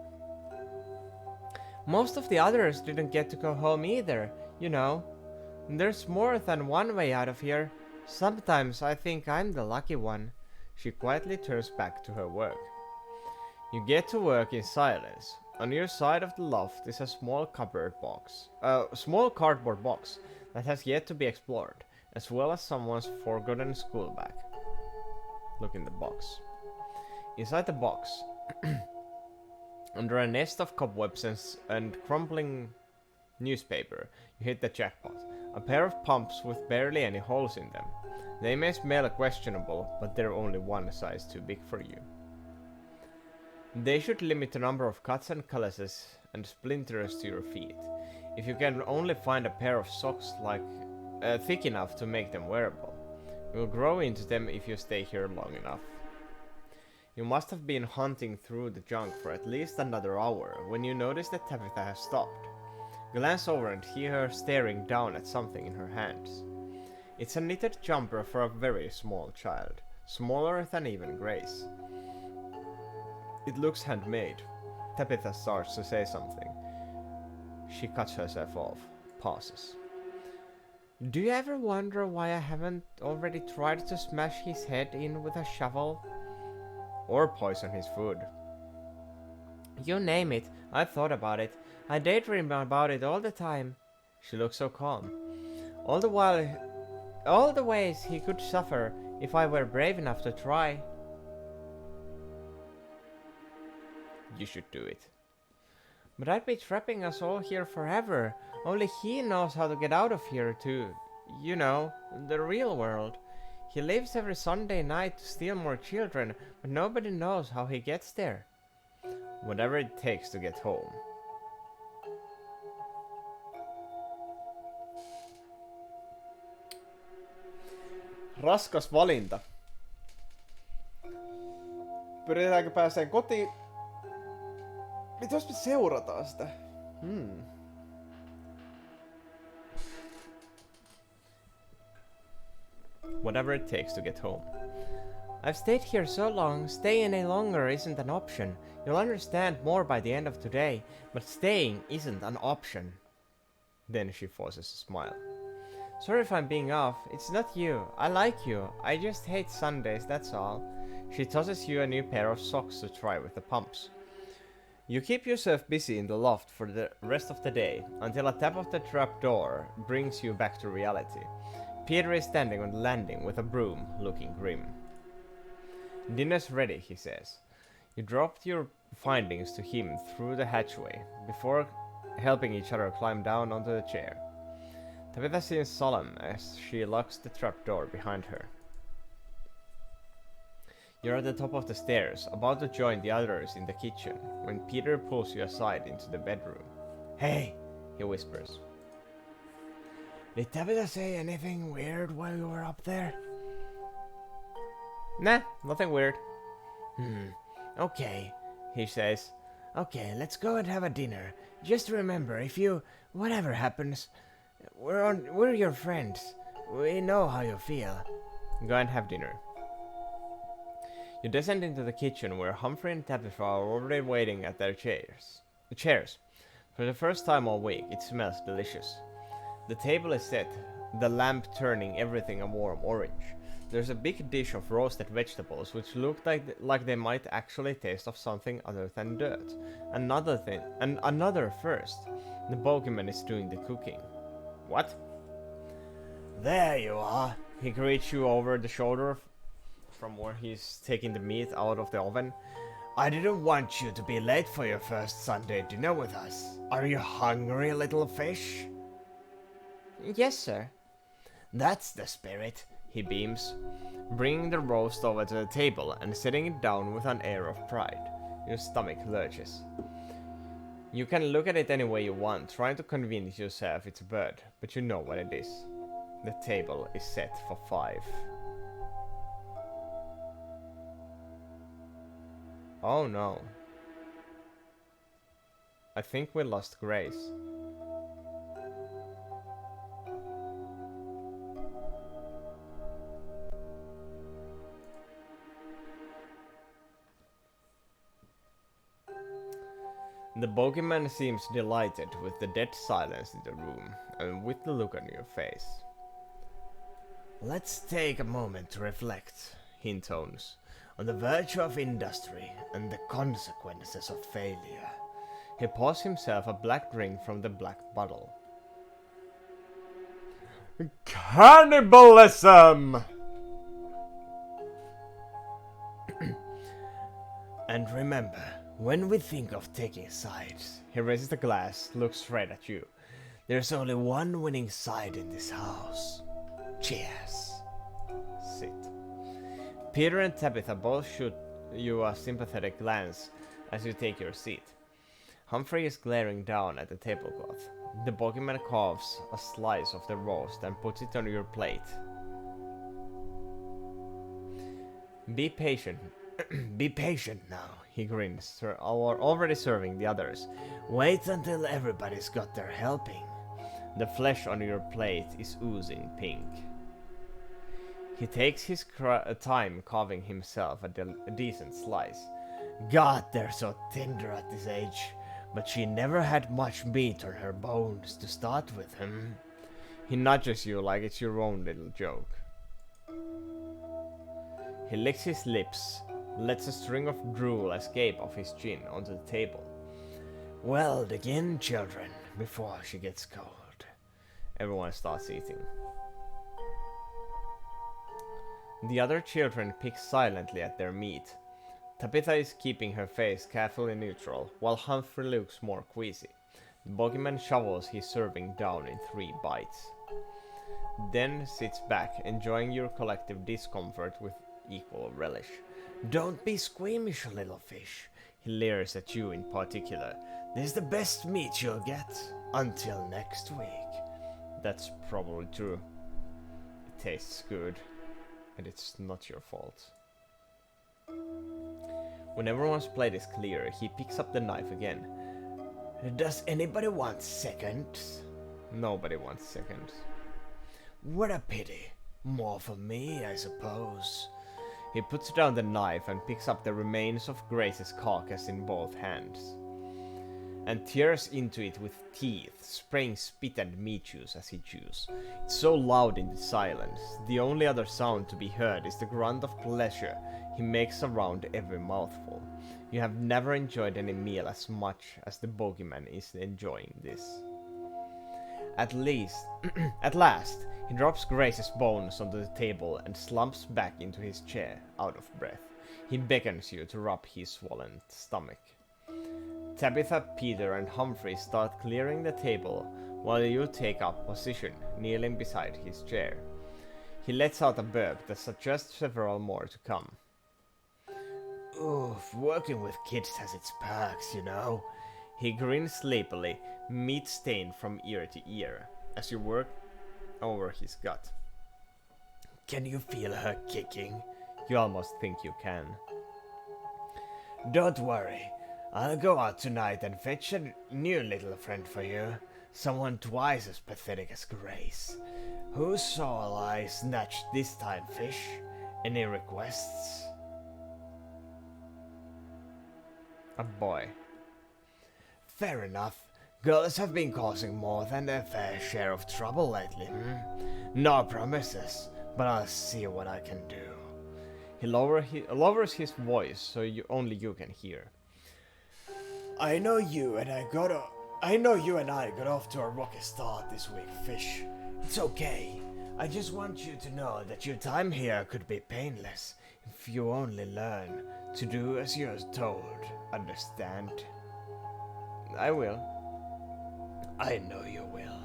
Most of the others didn't get to go home either, you know. There's more than one way out of here. Sometimes I think I'm the lucky one. She quietly turns back to her work. You get to work in silence. On your side of the loft is a small cardboard box that has yet to be explored, as well as someone's forgotten school bag. Look in the box. Inside the box, Under a nest of cobwebs and crumbling newspaper, you hit the jackpot. A pair of pumps with barely any holes in them. They may smell questionable, but they're only one size too big for you. They should limit the number of cuts and calluses and splinters to your feet. If you can only find a pair of socks thick enough to make them wearable, you'll grow into them if you stay here long enough. You must have been hunting through the junk for at least another hour when you notice that Tabitha has stopped. Glance over and hear her staring down at something in her hands. It's a knitted jumper for a very small child, smaller than even Grace. It looks handmade. Tabitha starts to say something. She cuts herself off, pauses. Do you ever wonder why I haven't already tried to smash his head in with a shovel? Or poison his food? You name it, I've thought about it. I daydream about it all the time. She looks so calm. All the ways he could suffer if I were brave enough to try. You should do it. But I'd be trapping us all here forever. Only he knows how to get out of here to, you know, the real world. He leaves every Sunday night to steal more children, but nobody knows how he gets there. Whatever it takes to get home. Raskas valinta. Pyritäänkö pääseen kotiin? Mitä jos me seurataan sitä? Whatever it takes to get home. I've stayed here so long, staying any longer isn't an option. You'll understand more by the end of today, but staying isn't an option. Then she forces a smile. Sorry if I'm being off, it's not you. I like you. I just hate Sundays, that's all. She tosses you a new pair of socks to try with the pumps. You keep yourself busy in the loft for the rest of the day, until a tap of the trap door brings you back to reality. Peter is standing on the landing with a broom, looking grim. Dinner's ready, he says. You dropped your findings to him through the hatchway, before helping each other climb down onto the chair. Tabitha seems solemn as she locks the trapdoor behind her. You're at the top of the stairs, about to join the others in the kitchen, when Peter pulls you aside into the bedroom. Hey, he whispers. Did Tabitha say anything weird while you were up there? Nah, nothing weird. Okay, he says. Okay, let's go and have a dinner. Just remember, whatever happens, we're your friends. We know how you feel. Go and have dinner. You descend into the kitchen where Humphrey and Tabitha are already waiting at their chairs. For the first time all week, it smells delicious. The table is set, the lamp turning everything a warm orange. There's a big dish of roasted vegetables which look like they might actually taste of something other than dirt. Another first. The Bogeyman is doing the cooking. What? There you are. He greets you over the shoulder from where he's taking the meat out of the oven. I didn't want you to be late for your first Sunday dinner with us. Are you hungry, little fish? Yes, sir. That's the spirit. He beams, bringing the roast over to the table and setting it down with an air of pride. Your stomach lurches. You can look at it any way you want, trying to convince yourself it's a bird, but you know what it is. The table is set for 5. Oh no. I think we lost Grace. The Bogeyman seems delighted with the dead silence in the room and with the look on your face. Let's take a moment to reflect, he intones, on the virtue of industry and the consequences of failure. He pours himself a black drink from the black bottle. Cannibalism! And remember, When we think of taking sides, He raises the glass, looks straight at you. there's only one winning side in this house. Cheers. Sit. Peter and Tabitha both shoot you a sympathetic glance as you take your seat. Humphrey is glaring down at the tablecloth. The Bogeyman carves a slice of the roast and puts it on your plate. Be patient. Be patient now. He grins, already serving the others. Wait until everybody's got their helping. The flesh on your plate is oozing pink. He takes his time carving himself a decent slice. God, they're so tender at this age. But she never had much meat on her bones to start with. He nudges you like it's your own little joke. He licks his lips, lets a string of drool escape off his chin onto the table. Well, again, children, before she gets cold. Everyone starts eating. The other children pick silently at their meat. Tabitha is keeping her face carefully neutral, while Humphrey looks more queasy. The Bogeyman shovels his serving down in 3 bites. Then sits back, enjoying your collective discomfort with equal relish. Don't be squeamish, little fish. He leers at you in particular. This is the best meat you'll get until next week. That's probably true. It tastes good, and it's not your fault. When everyone's plate is clear, he picks up the knife again. Does anybody want seconds? Nobody wants seconds. What a pity. More for me, I suppose. He puts down the knife and picks up the remains of Grace's carcass in both hands, and tears into it with teeth, spraying spit and meat juice as he chews. It's so loud in the silence, the only other sound to be heard is the grunt of pleasure he makes around every mouthful. You have never enjoyed any meal as much as the Bogeyman is enjoying this. At last, he drops Grace's bones onto the table and slumps back into his chair, out of breath. He beckons you to rub his swollen stomach. Tabitha, Peter, and Humphrey start clearing the table while you take up position, kneeling beside his chair. He lets out a burp that suggests several more to come. Oof, working with kids has its perks, you know. He grins sleepily, meat stained from ear to ear, as you work over his gut. Can you feel her kicking? You almost think you can. Don't worry. I'll go out tonight and fetch a new little friend for you. Someone twice as pathetic as Grace. Whose soul I snatched this time, fish? Any requests? A boy. Fair enough. Girls have been causing more than their fair share of trouble lately. No promises, but I'll see what I can do. He lowers his voice so only you can hear. I know you and I got off to a rocky start this week, fish. It's okay. I just want you to know that your time here could be painless if you only learn to do as you're told. Understand? I will. I know you will.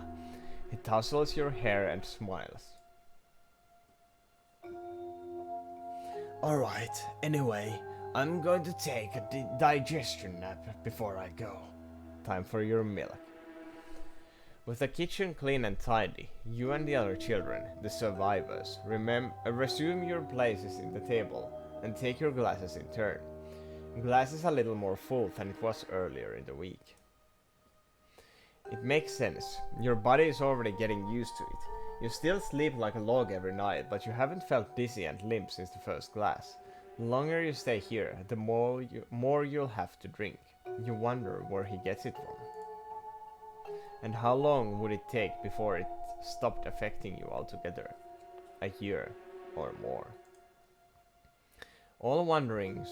He tousles your hair and smiles. Alright, anyway, I'm going to take a digestion nap before I go. Time for your milk. With the kitchen clean and tidy, you and the other children, the survivors, resume your places in the table and take your glasses in turn. Glass is a little more full than it was earlier in the week. It makes sense. Your body is already getting used to it. You still sleep like a log every night, but you haven't felt dizzy and limp since the first glass. The longer you stay here, the more you'll have to drink. You wonder where he gets it from. And how long would it take before it stopped affecting you altogether? A year or more. All wondering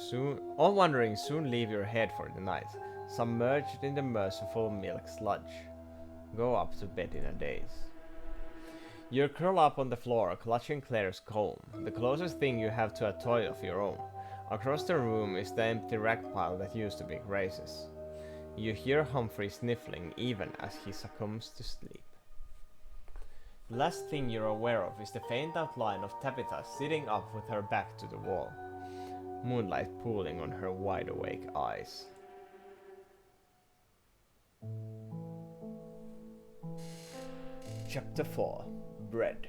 soon leave your head for the night, submerged in the merciful milk sludge. Go up to bed in a daze. You curl up on the floor, clutching Claire's comb, the closest thing you have to a toy of your own. Across the room is the empty rack pile that used to be Grace's. You hear Humphrey sniffling even as he succumbs to sleep. The last thing you're aware of is the faint outline of Tabitha sitting up with her back to the wall, moonlight pooling on her wide-awake eyes. Chapter 4. Bread.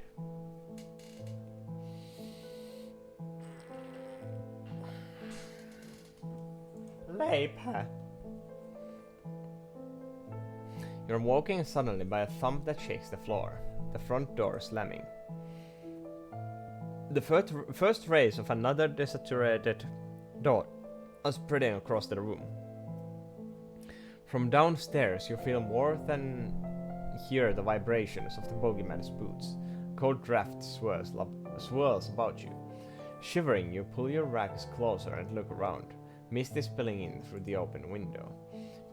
Laper. You're woken suddenly by a thump that shakes the floor, the front door slamming. The first rays of another desaturated dawn are spreading across the room. From downstairs you feel more than hear the vibrations of the Bogeyman's boots. Cold draft swirls about you. Shivering, you pull your rags closer and look around. Mist is spilling in through the open window.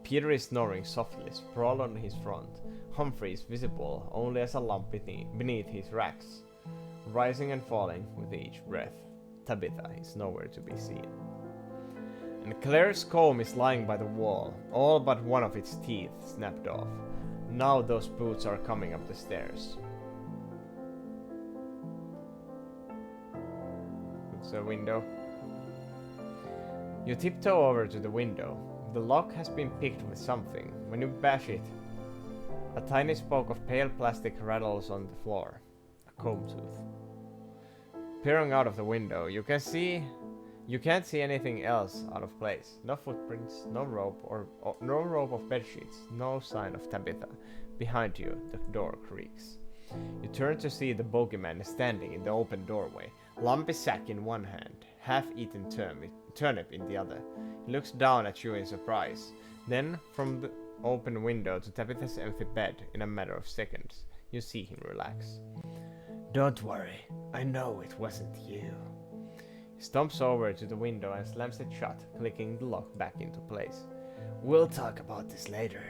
Peter is snoring softly, sprawled on his front. Humphrey is visible only as a lump beneath his racks, rising and falling with each breath. Tabitha is nowhere to be seen. And Claire's comb is lying by the wall, all but one of its teeth snapped off. Now those boots are coming up the stairs. It's a window. You tiptoe over to the window. The lock has been picked with something. When you bash it, a tiny spoke of pale plastic rattles on the floor. A comb tooth. Peering out of the window, you can't see anything else out of place. No footprints, no rope of bedsheets, no sign of Tabitha. Behind you, the door creaks. You turn to see the Bogeyman standing in the open doorway, lumpy sack in one hand, half-eaten turnip in the other. He looks down at you in surprise. Then, from the open window to Tabitha's empty bed in a matter of seconds, you see him relax. Don't worry, I know it wasn't you. He stomps over to the window and slams it shut, clicking the lock back into place. We'll talk about this later.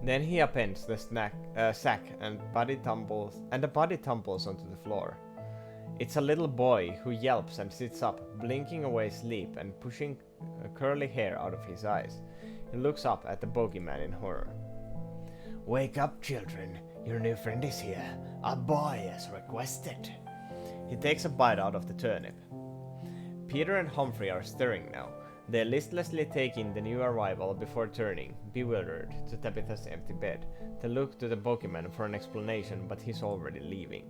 Then he appends the sack and the body tumbles onto the floor. It's a little boy who yelps and sits up, blinking away sleep and pushing curly hair out of his eyes. He looks up at the Bogeyman in horror. Wake up, children. Your new friend is here. A boy as requested. He takes a bite out of the turnip. Peter and Humphrey are stirring now. They listlessly take in the new arrival before turning, bewildered, to Tabitha's empty bed. They look to the Bogeyman for an explanation, but he's already leaving.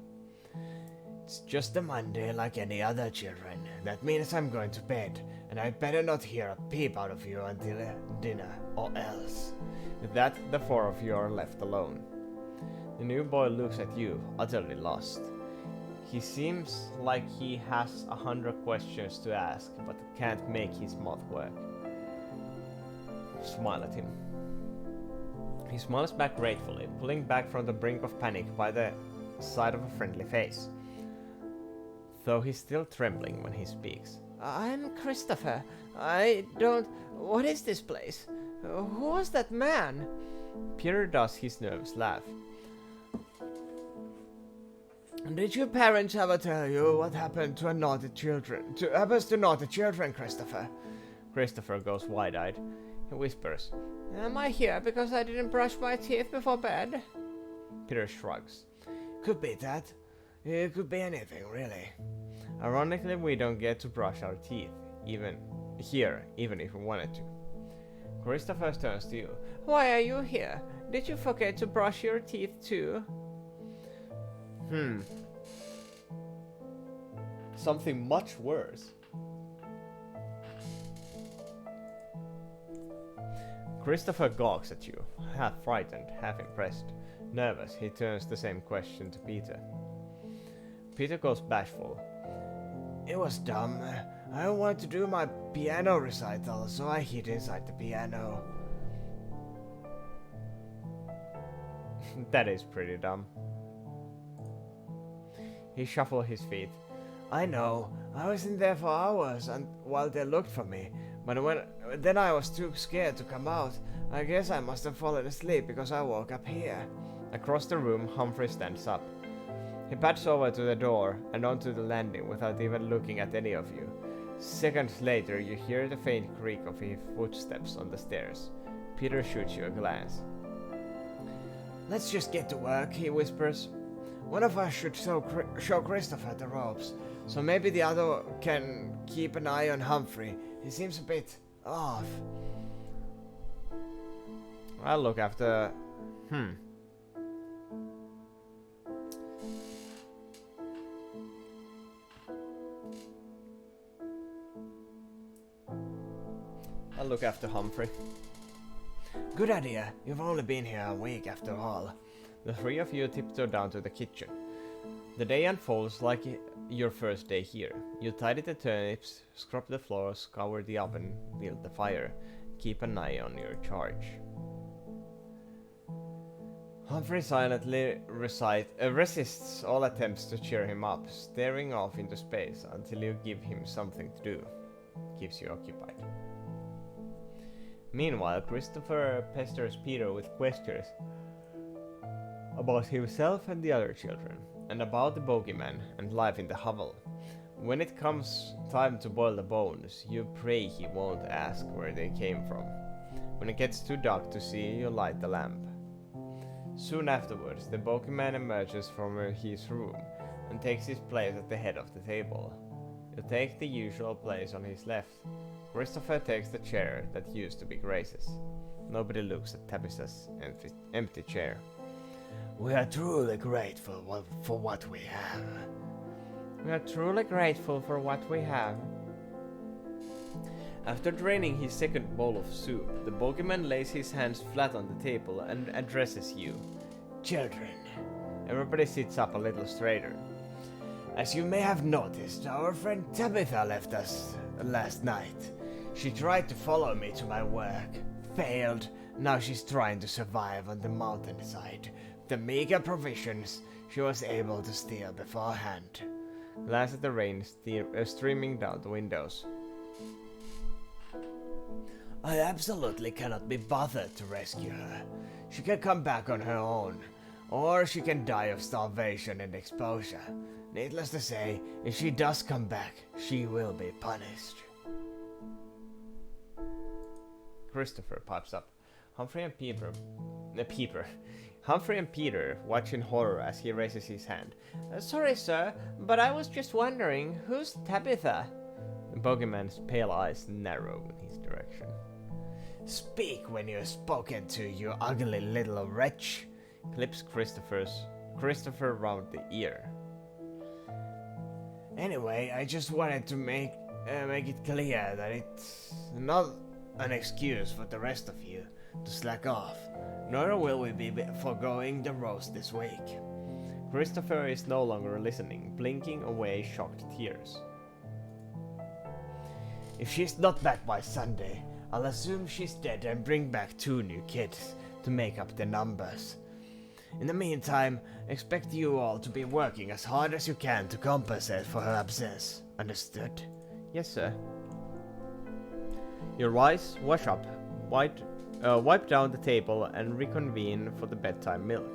It's just a Monday like any other, children. That means I'm going to bed, and I'd better not hear a peep out of you until dinner, or else. With that, the four of you are left alone. The new boy looks at you, utterly lost. He seems like he has 100 questions to ask, but can't make his mouth work. Smile at him. He smiles back gratefully, pulling back from the brink of panic by the side of a friendly face, though he's still trembling when he speaks. I'm Christopher. What is this place? Who was that man? Peter does his nervous laugh. Did your parents ever tell you what happened to naughty children, Christopher? Christopher goes wide-eyed. He whispers, Am I here because I didn't brush my teeth before bed? Peter shrugs. Could be that. It could be anything, really. Ironically, we don't get to brush our teeth, even if we wanted to. Christopher turns to you. Why are you here? Did you forget to brush your teeth too? Something much worse. Christopher gawks at you, half frightened, half impressed. Nervous, he turns the same question to Peter. Peter goes bashful. It was dumb. I wanted to do my piano recital, so I hid inside the piano. That is pretty dumb. He shuffled his feet. I know. I was in there for hours while they looked for me. But then I was too scared to come out. I guess I must have fallen asleep because I woke up here. Across the room, Humphrey stands up. He pads over to the door and onto the landing without even looking at any of you. Seconds later, you hear the faint creak of his footsteps on the stairs. Peter shoots you a glance. Let's just get to work, he whispers. One of us should show Christopher the ropes, so maybe the other can keep an eye on Humphrey. He seems a bit off. I'll look after... I'll look after Humphrey. Good idea. You've only been here a week after all. The three of you tiptoe down to the kitchen. The day unfolds like your first day here. You tidy the turnips, scrub the floor, scour the oven, build the fire, keep an eye on your charge. Humphrey silently resists all attempts to cheer him up, staring off into space until you give him something to do. Keeps you occupied. Meanwhile, Christopher pesters Peter with questions about himself and the other children, and about the Bogeyman and life in the hovel. When it comes time to boil the bones, you pray he won't ask where they came from. When it gets too dark to see, you light the lamp. Soon afterwards, the Bogeyman emerges from his room and takes his place at the head of the table. You take the usual place on his left. Christopher takes the chair that used to be Grace's. Nobody looks at Tabitha's empty chair. We are truly grateful for what we have. We are truly grateful for what we have. After draining his second bowl of soup, the Bogeyman lays his hands flat on the table and addresses you. Children, Everybody sits up a little straighter. as you may have noticed, our friend Tabitha left us last night. She tried to follow me to my work, failed. Now she's trying to survive on the mountainside. The meager provisions she was able to steal beforehand. Glance at the rain streaming down the windows. I absolutely cannot be bothered to rescue her. She can come back on her own, or she can die of starvation and exposure. Needless to say, if she does come back, she will be punished. Christopher pipes up. Humphrey and Peter watch in horror as he raises his hand. Sorry, sir, but I was just wondering, who's Tabitha? The Bogeyman's pale eyes narrow in his direction. Speak when you're spoken to, you ugly little wretch. Clips Christopher round the ear. Anyway, I just wanted to make it clear that it's not an excuse for the rest of you to slack off, nor will we be foregoing the roast this week. Christopher is no longer listening, blinking away shocked tears. If she's not back by Sunday, I'll assume she's dead and bring back 2 new kids to make up the numbers. In the meantime, expect you all to be working as hard as you can to compensate for her absence. Understood? Yes, sir. You rise, wash up, wipe down the table, and reconvene for the bedtime milk.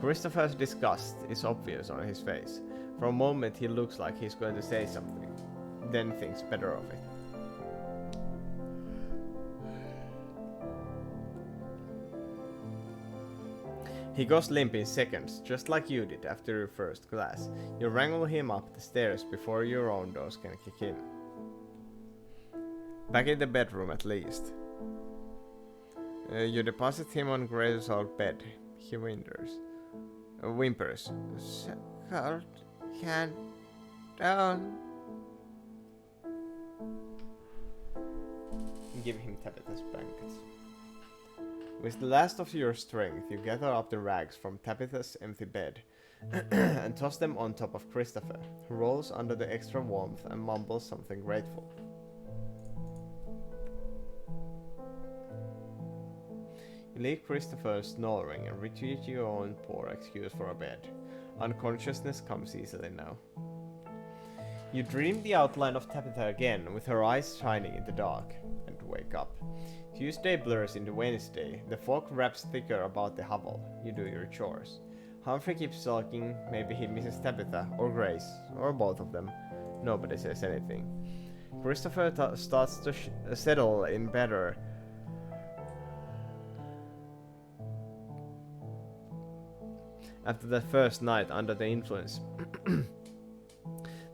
Christopher's disgust is obvious on his face. For a moment, he looks like he's going to say something, then thinks better of it. He goes limp in seconds, just like you did after your first glass. You wrangle him up the stairs before your own dose can kick in. Back in the bedroom at least. You deposit him on Grace's old bed. He whimpers. Cold hand down. Give him Tabitha's blankets. With the last of your strength, you gather up the rags from Tabitha's empty bed and toss them on top of Christopher, who rolls under the extra warmth and mumbles something grateful. You leave Christopher snoring and retreat to your own poor excuse for a bed. Unconsciousness comes easily now. You dream the outline of Tabitha again, with her eyes shining in the dark, and wake up. Tuesday blurs into Wednesday. The fog wraps thicker about the hovel. You do your chores. Humphrey keeps talking. Maybe he misses Tabitha, or Grace, or both of them. Nobody says anything. Christopher starts to settle in better. After that first night under the influence.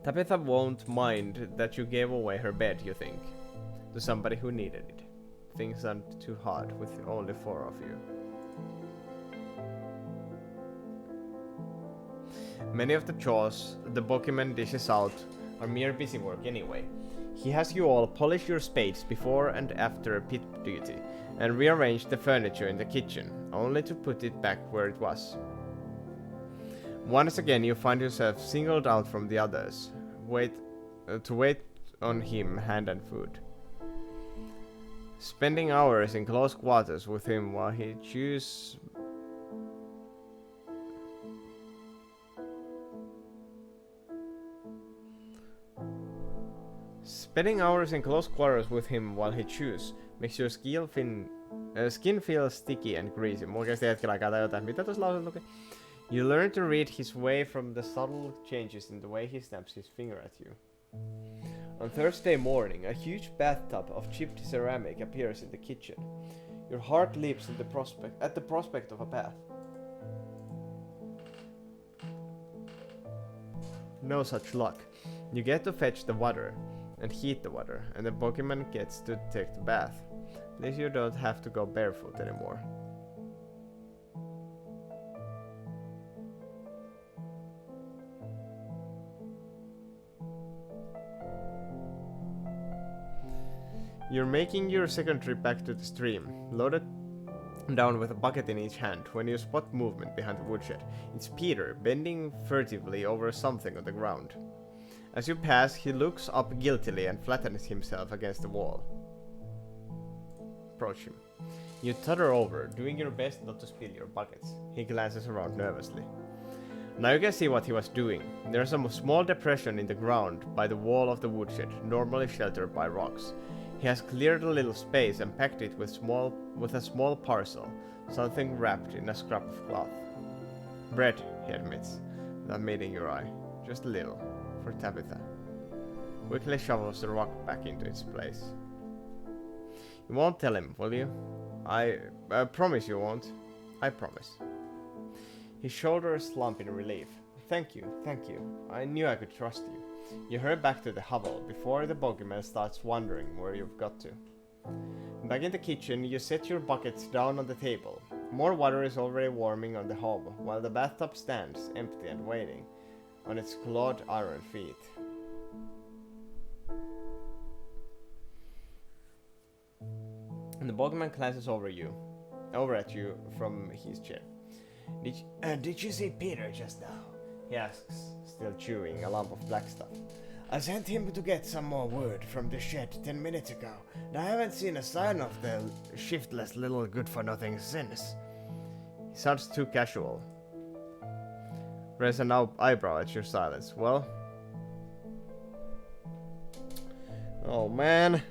Tabitha won't mind that you gave away her bed, you think, to somebody who needed it. Things aren't too hard with only 4 of you. Many of the chores the Bogeyman dishes out are mere busy work anyway. He has you all polish your spades before and after pit duty, and rearrange the furniture in the kitchen, only to put it back where it was. Once again you find yourself singled out from the others, to wait on him hand and food. Spending hours in close quarters with him while he chews makes your skin feel sticky and greasy. Mulla kesti hetken aikaa tajuta, mitä tuossa lauseessa lukee. You learn to read his way from the subtle changes in the way he snaps his finger at you. On Thursday morning, a huge bathtub of chipped ceramic appears in the kitchen. Your heart leaps at the prospect of a bath. No such luck. You get to fetch the water and heat the water, and the Bogeyman gets to take the bath. At least you don't have to go barefoot anymore. You're making your second trip back to the stream, loaded down with a bucket in each hand, when you spot movement behind the woodshed. It's Peter, bending furtively over something on the ground. As you pass, he looks up guiltily and flattens himself against the wall. Approach him. You totter over, doing your best not to spill your buckets. He glances around nervously. Now you can see what he was doing. There's a small depression in the ground by the wall of the woodshed, normally sheltered by rocks. He has cleared a little space and packed it with a small parcel, something wrapped in a scrap of cloth. Bread, he admits, without meeting your eye. Just a little, for Tabitha. Quickly shovels the rock back into its place. You won't tell him, will you? I promise you won't. I promise. His shoulders slump in relief. Thank you. I knew I could trust you. You hurry back to the hovel before the Bogeyman starts wondering where you've got to. Back in the kitchen, you set your buckets down on the table. More water is already warming on the hob, while the bathtub stands empty and waiting on its clawed iron feet. And the Bogeyman glances over at you from his chair. Did you see Peter just now? He asks, still chewing a lump of black stuff. I sent him to get some more wood from the shed 10 minutes ago, and I haven't seen a sign of the shiftless little good-for-nothing since. He sounds too casual. Raise an eyebrow at your silence. Well? Oh man.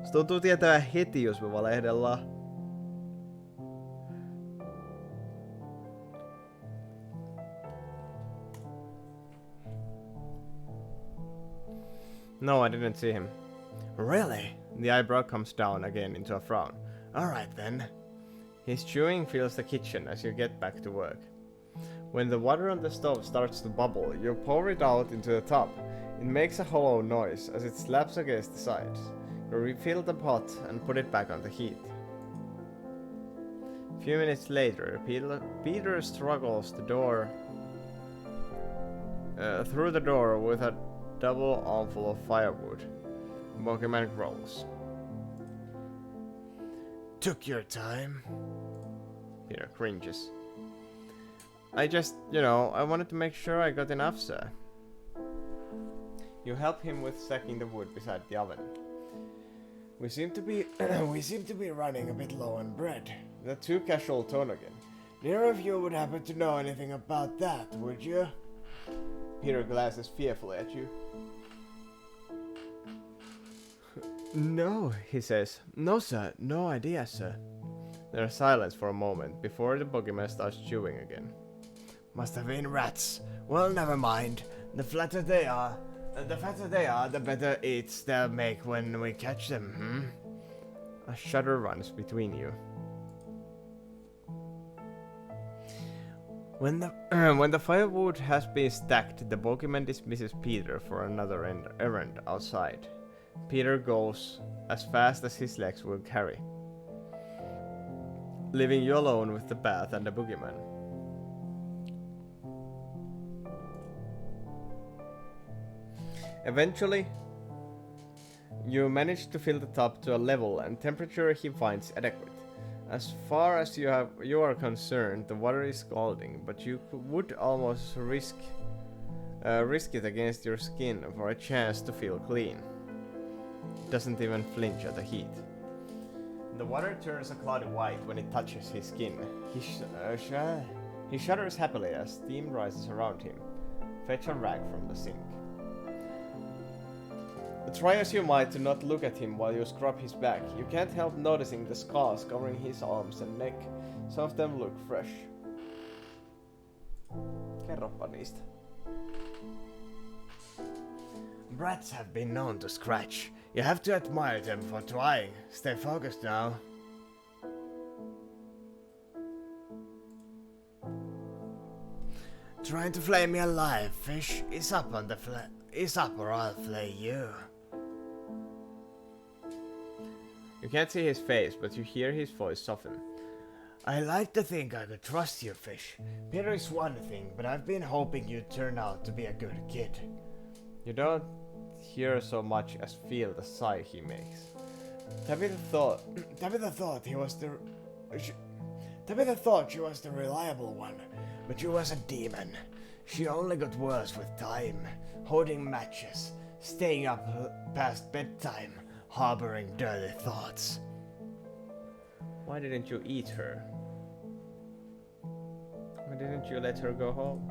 Se tuntuu tietävän heti, jos me valehdellaan. No, I didn't see him. Really? The eyebrow comes down again into a frown. Alright then. His chewing fills the kitchen as you get back to work. When the water on the stove starts to bubble, you pour it out into the tub. It makes a hollow noise as it slaps against the sides. You refill the pot and put it back on the heat. A few minutes later, Peter struggles through the door with a double armful of firewood. Bogeyman growls. Took your time? Peter cringes. I just, I wanted to make sure I got enough, sir. You help him with stacking the wood beside the oven. We seem to be running a bit low on bread. The too casual tone again. Neither of you would happen to know anything about that, would you? Peter glances fearfully at you. No, he says. No, sir. No idea, sir. There's silence for a moment before the Bogeyman starts chewing again. Must have been rats. Well, never mind. The fatter they are, the better eats they'll make when we catch them, A shudder runs between you. When the firewood has been stacked, the Bogeyman dismisses Peter for another errand outside. Peter goes as fast as his legs will carry, leaving you alone with the bath and the Bogeyman. Eventually, you manage to fill the tub to a level and temperature he finds adequate. As far as you are concerned, the water is scalding, but you would almost risk it against your skin for a chance to feel clean. It doesn't even flinch at the heat. The water turns a cloudy white when it touches his skin. He shudders happily as steam rises around him. Fetch a rag from the sink. Try as you might to not look at him while you scrub his back. You can't help noticing the scars covering his arms and neck. Some of them look fresh. Kerropa niistä. Rats have been known to scratch. You have to admire them for trying. Stay focused now. Trying to flay me alive, fish. Is up on the is up or I'll flay you. You can't see his face, but you hear his voice soften. I like to think I could trust you, fish. Peter is one thing, but I've been hoping you'd turn out to be a good kid. You don't hear so much as feel the sigh he makes. Tabitha thought she was the reliable one, but she was a demon. She only got worse with time, holding matches, staying up past bedtime, harboring dirty thoughts. Why didn't you eat her? Why didn't you let her go home?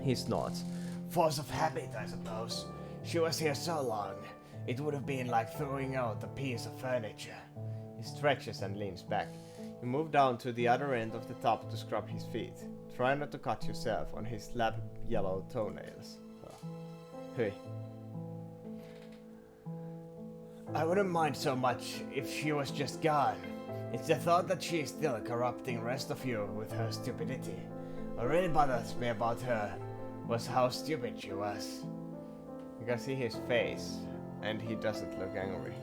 He snorts. Force of habit, I suppose. She was here so long, it would have been like throwing out a piece of furniture. He stretches and leans back. You move down to the other end of the tub to scrub his feet. Try not to cut yourself on his lab yellow toenails. Hey. I wouldn't mind so much if she was just gone. It's the thought that she's still corrupting rest of you with her stupidity. What really bothers me about her was how stupid she was. You can see his face, and he doesn't look angry.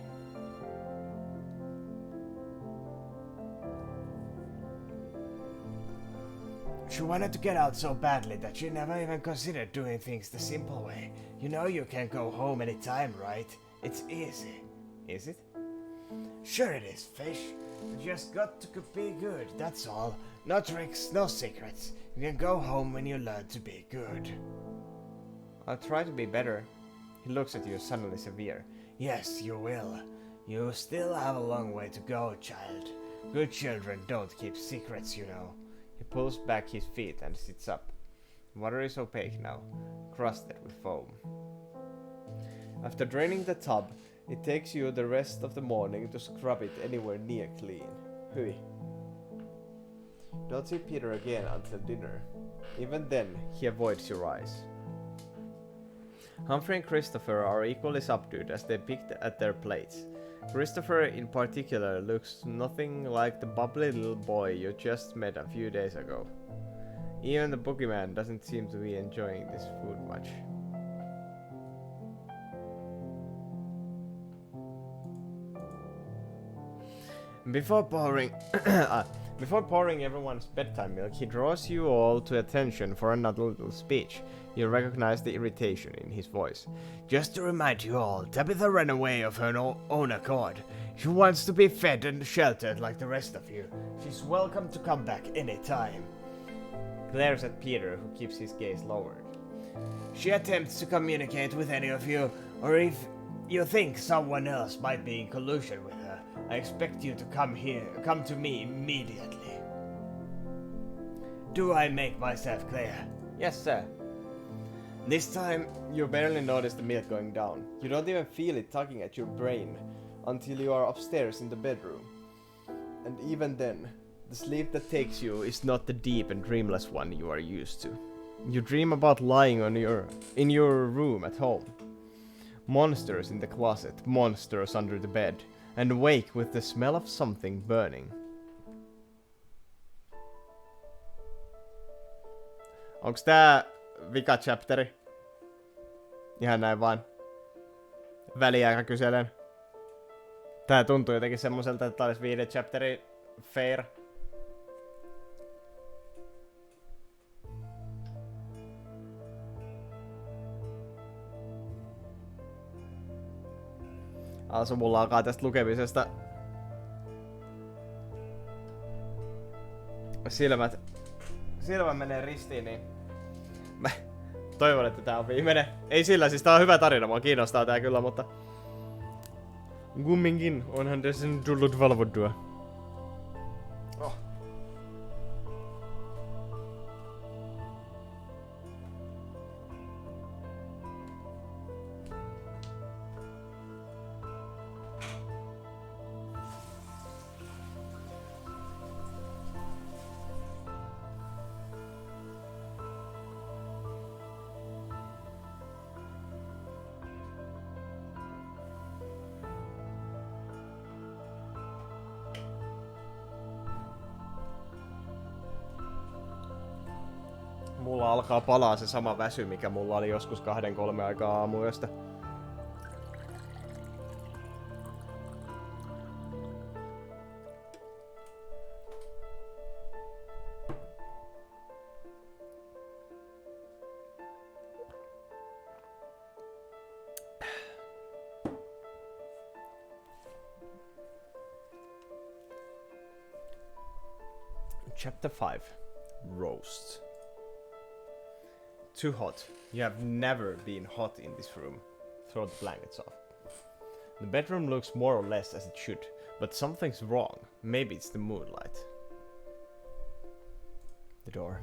She wanted to get out so badly that she never even considered doing things the simple way. You know you can go home anytime, right? It's easy. Is it? Sure it is, fish. You just got to be good, that's all. No tricks, no secrets. You can go home when you learn to be good. I'll try to be better. He looks at you, suddenly severe. Yes, you will. You still have a long way to go, child. Good children don't keep secrets, you know. He pulls back his feet and sits up. The water is opaque now, crusted with foam. After draining the tub, it takes you the rest of the morning to scrub it anywhere near clean. Hui. Don't see Peter again until dinner. Even then, he avoids your eyes. Humphrey and Christopher are equally subdued as they pick at their plates. Christopher in particular looks nothing like the bubbly little boy you just met a few days ago. Even the Bogeyman doesn't seem to be enjoying this food much. Before pouring everyone's bedtime milk, he draws you all to attention for another little speech. You recognize the irritation in his voice. Just to remind you all, Tabitha ran away of her own accord. She wants to be fed and sheltered like the rest of you. She's welcome to come back any time. Glares at Peter, who keeps his gaze lowered. She attempts to communicate with any of you, or if you think someone else might be in collusion with her, I expect you to come to me immediately. Do I make myself clear? Yes, sir. This time, you barely notice the milk going down. You don't even feel it tugging at your brain until you are upstairs in the bedroom. And even then, the sleep that takes you is not the deep and dreamless one you are used to. You dream about lying in your room at home. Monsters in the closet, monsters under the bed, and wake with the smell of something burning. Onks tää vika chapteri? Ihan näin vaan. Väliaika kyselen. Tää tuntuu jotenkin semmoiselta, että tää olisi 5 chapteri fair. Alsu mulla alkaa tästä lukemisesta silmät menee ristiin, niin mä toivon, että tää on viimeinen. Ei sillä, siis tää on hyvä tarina, mua kiinnostaa tää kyllä, mutta kumminkin onhan tässä nyt tullut valvottua. Oh. Mulla alkaa palaa se sama väsy, mikä mulla oli joskus 2-3 aikaa aamuyöstä. Chapter 5. Roast. Too hot. You have never been hot in this room. Throw the blankets off. The bedroom looks more or less as it should, but something's wrong. Maybe it's the moonlight. The door.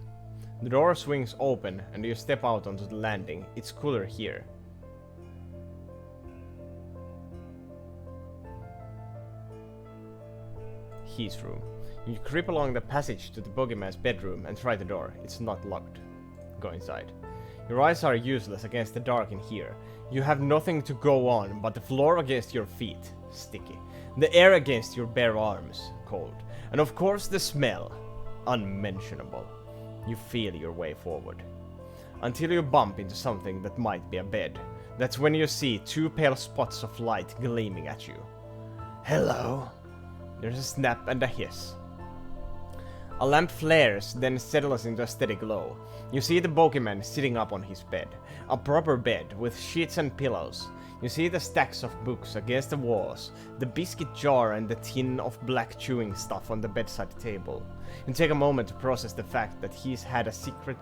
The door swings open and you step out onto the landing. It's cooler here. His room. You creep along the passage to the Bogeyman's bedroom and try the door. It's not locked. Go inside. Your eyes are useless against the dark in here. You have nothing to go on but the floor against your feet, sticky. The air against your bare arms, cold. And of course the smell, unmentionable. You feel your way forward. Until you bump into something that might be a bed. That's when you see 2 pale spots of light gleaming at you. Hello? There's a snap and a hiss. A lamp flares, then settles into a steady glow. You see the Bogeyman sitting up on his bed. A proper bed, with sheets and pillows. You see the stacks of books against the walls, the biscuit jar and the tin of black chewing stuff on the bedside table. You take a moment to process the fact that he has had secret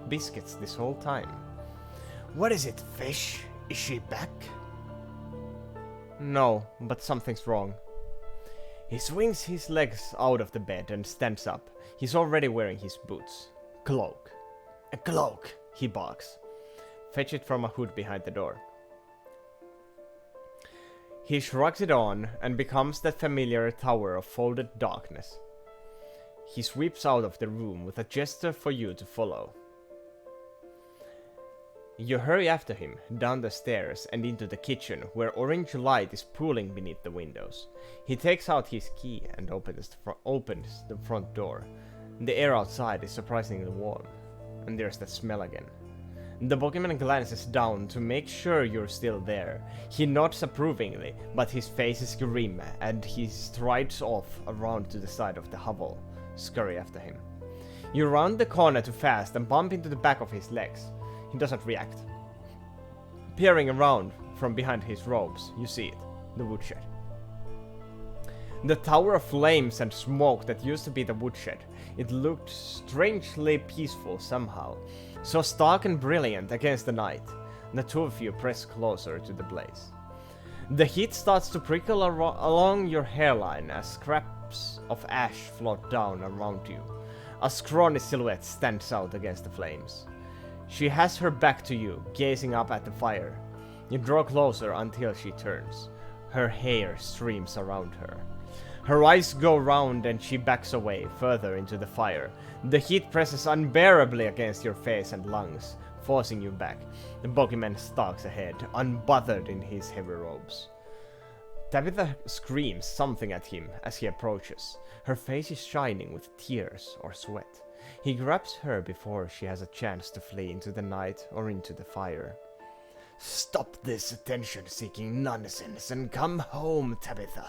biscuits this whole time. What is it, fish? Is she back? No, but something's wrong. He swings his legs out of the bed and stands up. He's already wearing his boots. Cloak. A cloak, he barks. Fetch it from a hood behind the door. He shrugs it on and becomes that familiar tower of folded darkness. He sweeps out of the room with a gesture for you to follow. You hurry after him, down the stairs and into the kitchen, where orange light is pooling beneath the windows. He takes out his key and opens the front door. The air outside is surprisingly warm, and there's that smell again. The Bogeyman glances down to make sure you're still there. He nods approvingly, but his face is grim, and he strides off around to the side of the hovel. Scurry after him. You round the corner too fast and bump into the back of his legs. He doesn't react. Peering around from behind his robes, you see it, the woodshed. The tower of flames and smoke that used to be the woodshed. It looked strangely peaceful somehow, so stark and brilliant against the night. The two of you press closer to the blaze. The heat starts to prickle along your hairline as scraps of ash float down around you. A scrawny silhouette stands out against the flames. She has her back to you, gazing up at the fire. You draw closer until she turns. Her hair streams around her. Her eyes go round and she backs away, further into the fire. The heat presses unbearably against your face and lungs, forcing you back. The Bogeyman stalks ahead, unbothered in his heavy robes. Tabitha screams something at him as he approaches. Her face is shining with tears or sweat. He grabs her before she has a chance to flee into the night or into the fire. Stop this attention-seeking nonsense and come home, Tabitha.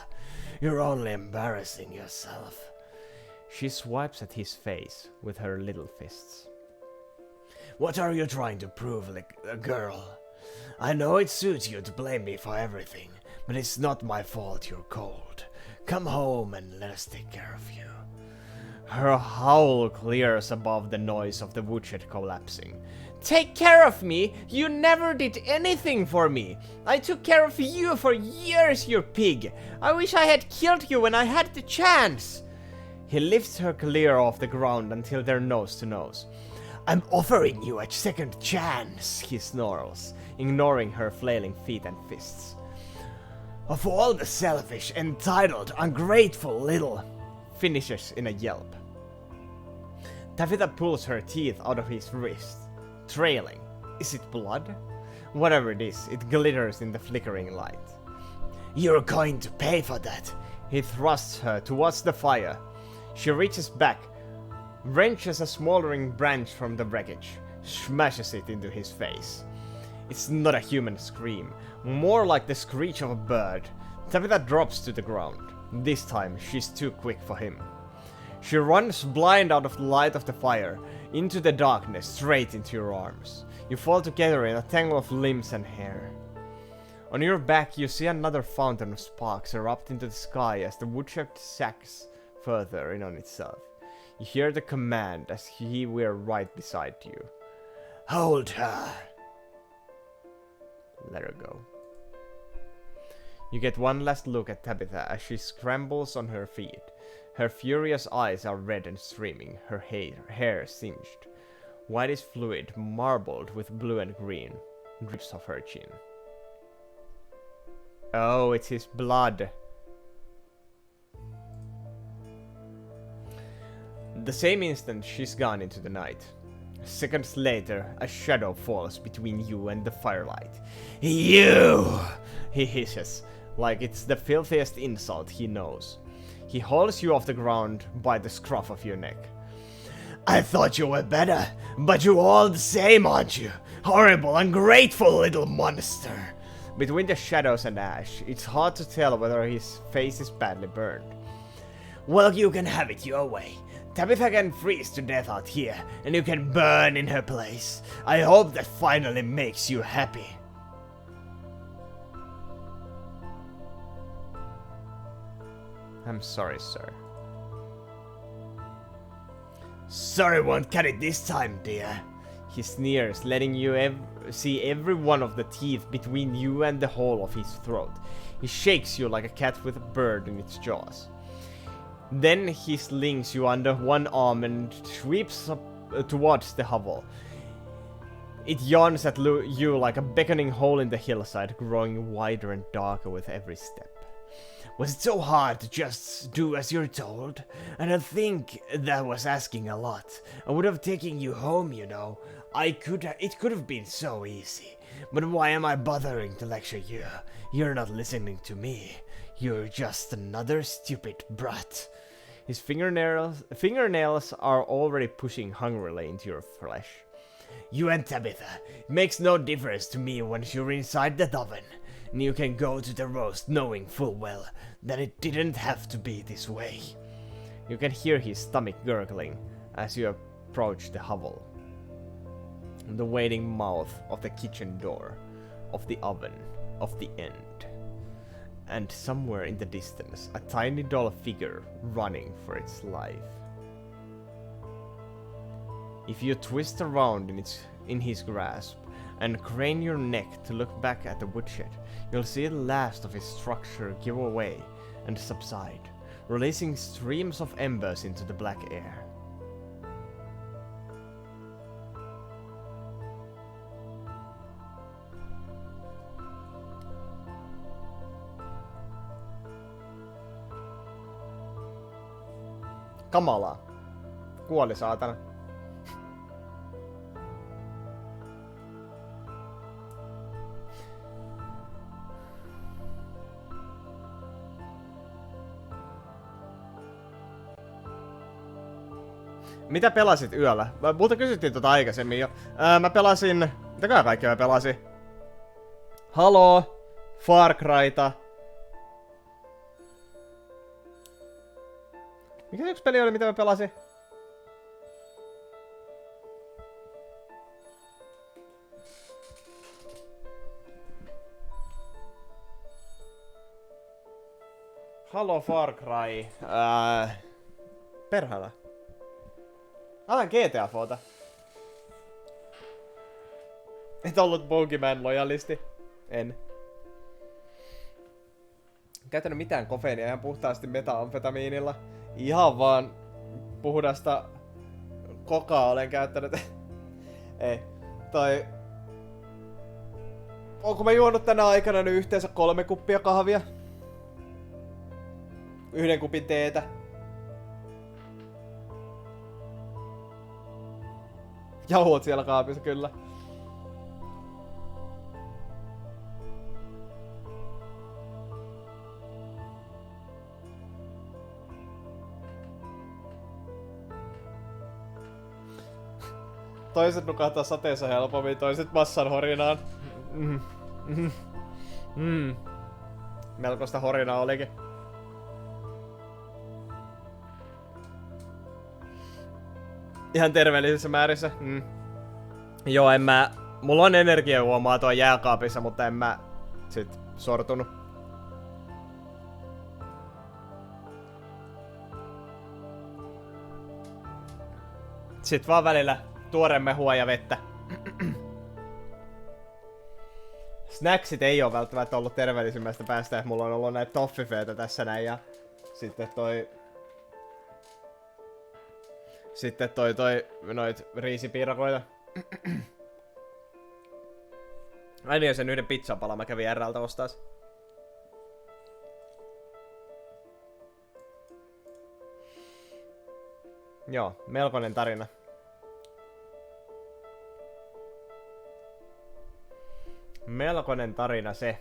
You're only embarrassing yourself. She swipes at his face with her little fists. What are you trying to prove, like a girl? I know it suits you to blame me for everything, but it's not my fault you're cold. Come home and let us take care of you. Her howl clears above the noise of the woodshed collapsing. Take care of me? You never did anything for me. I took care of you for years, you pig. I wish I had killed you when I had the chance. He lifts her clear off the ground until they're nose to nose. I'm offering you a second chance, He snarls, ignoring her flailing feet and fists. Of all the selfish, entitled, ungrateful little... Finishes in a yelp. Tabitha pulls her teeth out of his wrist, trailing. Is it blood? Whatever it is, it glitters in the flickering light. You're going to pay for that. He thrusts her towards the fire. She reaches back, wrenches a smoldering branch from the wreckage, smashes it into his face. It's not a human scream, more like the screech of a bird. Tabitha drops to the ground. This time, she's too quick for him. She runs blind out of the light of the fire, into the darkness, straight into your arms. You fall together in a tangle of limbs and hair. On your back, you see another fountain of sparks erupt into the sky as the woodshed sacks further in on itself. You hear the command as he were right beside you. Hold her. Let her go. You get one last look at Tabitha as she scrambles on her feet. Her furious eyes are red and streaming, her hair singed. Whitish fluid, marbled with blue and green, drips off her chin. Oh, it's his blood. The same instant, she's gone into the night. Seconds later, a shadow falls between you and the firelight. You! He hisses, like it's the filthiest insult he knows. He hauls you off the ground by the scruff of your neck. I thought you were better, but you're all the same, aren't you? Horrible, ungrateful little monster. Between the shadows and ash, it's hard to tell whether his face is badly burned. Well, you can have it your way. Tabitha can freeze to death out here, and you can burn in her place. I hope that finally makes you happy. I'm sorry, sir. Sorry won't cut it this time, dear. He sneers, letting you see every one of the teeth between you and the hole of his throat. He shakes you like a cat with a bird in its jaws. Then he slings you under one arm and sweeps up towards the hovel. It yawns at you like a beckoning hole in the hillside, growing wider and darker with every step. Was it so hard to just do as you're told? I don't think that was asking a lot. I would have taken you home, you know. It could have been so easy. But why am I bothering to lecture you? You're not listening to me. You're just another stupid brat. His fingernails are already pushing hungrily into your flesh. You and Tabitha, it makes no difference to me once you're inside that oven. And you can go to the roast knowing full well that it didn't have to be this way. You can hear his stomach gurgling as you approach the hovel. The waiting mouth of the kitchen door, of the oven, of the end. And somewhere in the distance, a tiny doll figure running for its life. If you twist around in his grasp and crane your neck to look back at the woodshed, you'll see the last of his structure give away and subside, releasing streams of embers into the black air. Kamalaa. Kuoli saatana. Mitä pelasit yöllä? Multa kysyttiin tota aikaisemmin jo. Mä pelasin... Mitäkään kaikkea mä pelasin? Halo, Far Cryta. Mikä se yksi peli oli, mitä mä pelasin? Halo, Far Cry. Perhana. Alan GTA-foota. Et ollut Bogeyman lojalisti. En. Käytänyt mitään kofeiinia, ihan puhtaasti metamfetamiinilla. Ihan vaan puhdasta kokaa olen käyttänyt. Ei. Tai... Onko mä juonut tänä aikana nyt yhteensä 3 kuppia kahvia? 1 kupin teetä. Jauhot siellä kaapissa, kyllä. Toiset nukahtaa sateessa helpommin, toiset massan horinaan. Melkoista horinaa olikin. Ihan terveellisissä määrissä. Joo, en mä... Mulla on energiajuomaa tuo jääkaapissa, mutta en mä sit sortunut. Sit vaan välillä tuoremehua ja vettä. Snacksit ei oo välttämättä ollut terveellisimmästä päästä. Mulla on ollut näitä toffifeitä tässä näin ja sitten noit riisipiirakoita. Aina jos sen 1 pizzapala mä kävin RLtä ostais. Joo, melkoinen tarina. Melkoinen tarina se.